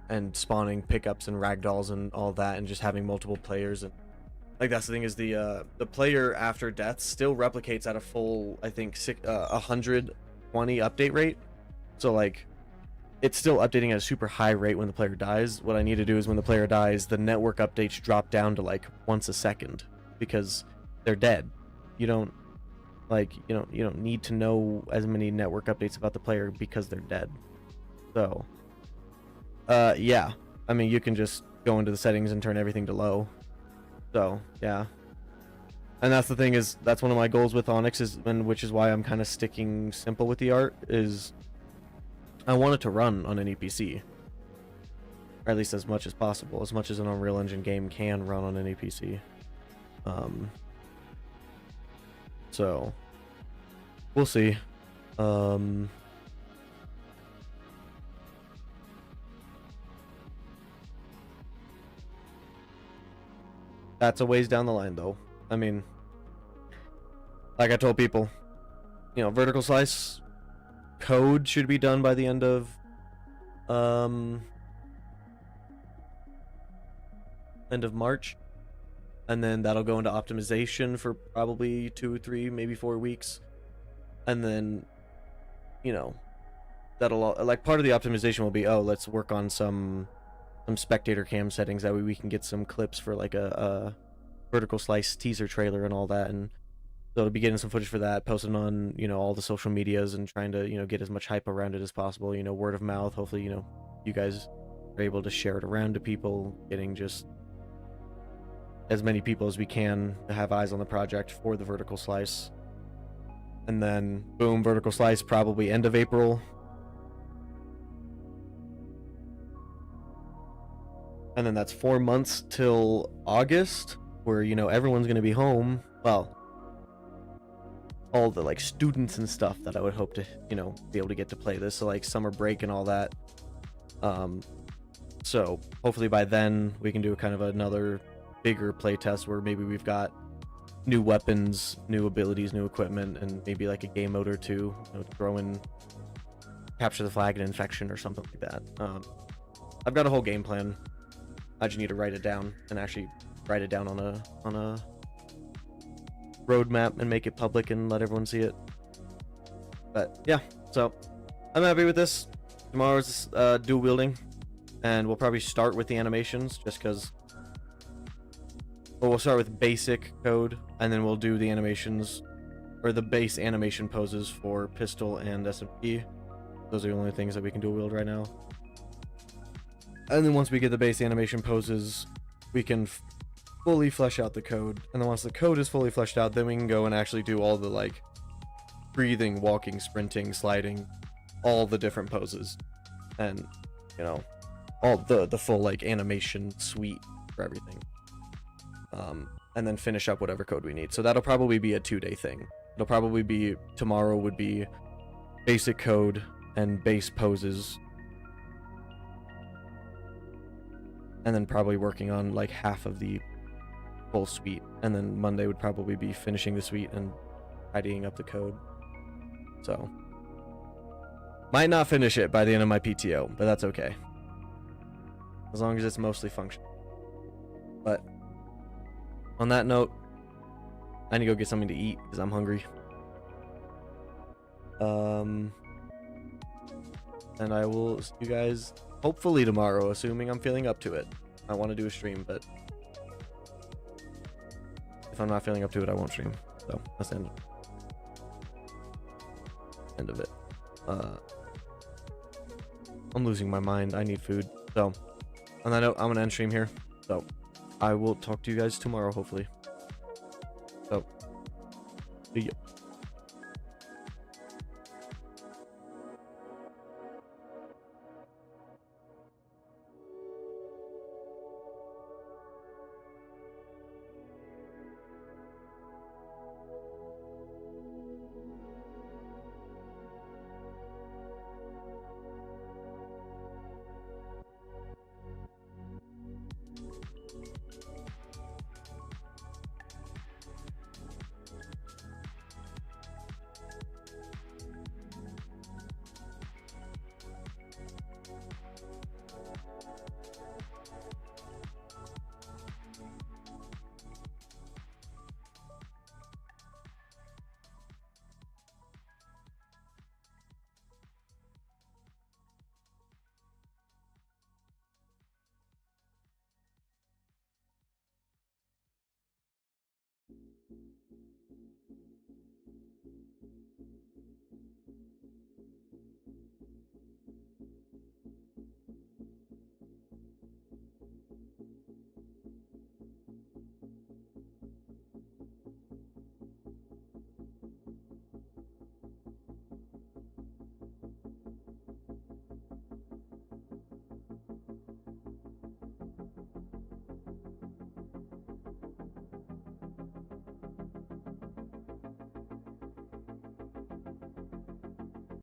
A: and spawning pickups and ragdolls and all that, and just having multiple players, and like, that's the thing, is the player after death still replicates at a full, I think, 120 update rate. So like, it's still updating at a super high rate when the player dies. What I need to do is, when the player dies, the network updates drop down to like once a second, because they're dead. You don't need to know as many network updates about the player because they're dead. So yeah, I mean, you can just go into the settings and turn everything to low. So yeah, and that's the thing, is that's one of my goals with Onyx, and which is why I'm kind of sticking simple with the art, is I want it to run on any PC, or at least as much as possible, as much as an Unreal Engine game can run on any PC. So we'll see. That's a ways down the line, though. I mean, like I told people, vertical slice code should be done by the end of March, and then that'll go into optimization for probably 2, 3, maybe 4 weeks, and then that'll, like, part of the optimization will be, oh, let's work on some spectator cam settings, that way we can get some clips for like a vertical slice teaser trailer and all that. And so, to be getting some footage for that, posting on all the social medias, and trying to get as much hype around it as possible, word of mouth. Hopefully you guys are able to share it around to people, getting just as many people as we can to have eyes on the project for the vertical slice. And then boom, vertical slice probably end of April. And then that's 4 months till August, where everyone's gonna be home. Well, all the like students and stuff that I would hope to be able to get to play this, so like summer break and all that. So hopefully by then we can do kind of another bigger playtest where maybe we've got new weapons, new abilities, new equipment, and maybe like a game mode or two, you know, throw in capture the flag and infection or something like that. I've got a whole game plan. I just need to write it down and actually write it down on a roadmap and make it public and let everyone see it. But yeah, so I'm happy with this. Tomorrow's dual wielding, and we'll probably start with the animations just because. Well, we'll start with basic code, and then we'll do the animations, or the base animation poses for pistol and SMP. Those are the only things that we can dual wield right now. And then once we get the base animation poses, we can fully flesh out the code. And then once the code is fully fleshed out, then we can go and actually do all the like breathing, walking, sprinting, sliding, all the different poses, and you know, all the full like animation suite for everything. And then finish up whatever code we need. So that'll probably be a 2-day thing. It'll probably be, tomorrow would be basic code and base poses, and then probably working on like half of the full suite, and then Monday would probably be finishing the suite and tidying up the code. So might not finish it by the end of my PTO, but that's okay, as long as it's mostly functional. But on that note, I need to go get something to eat because I'm hungry. And I will see you guys hopefully tomorrow, assuming I'm feeling up to it. I want to do a stream, but if I'm not feeling up to it, I won't stream. So that's the end of it. I'm losing my mind. I need food. So on that note, I'm gonna end stream here. So I will talk to you guys tomorrow, hopefully. So see ya.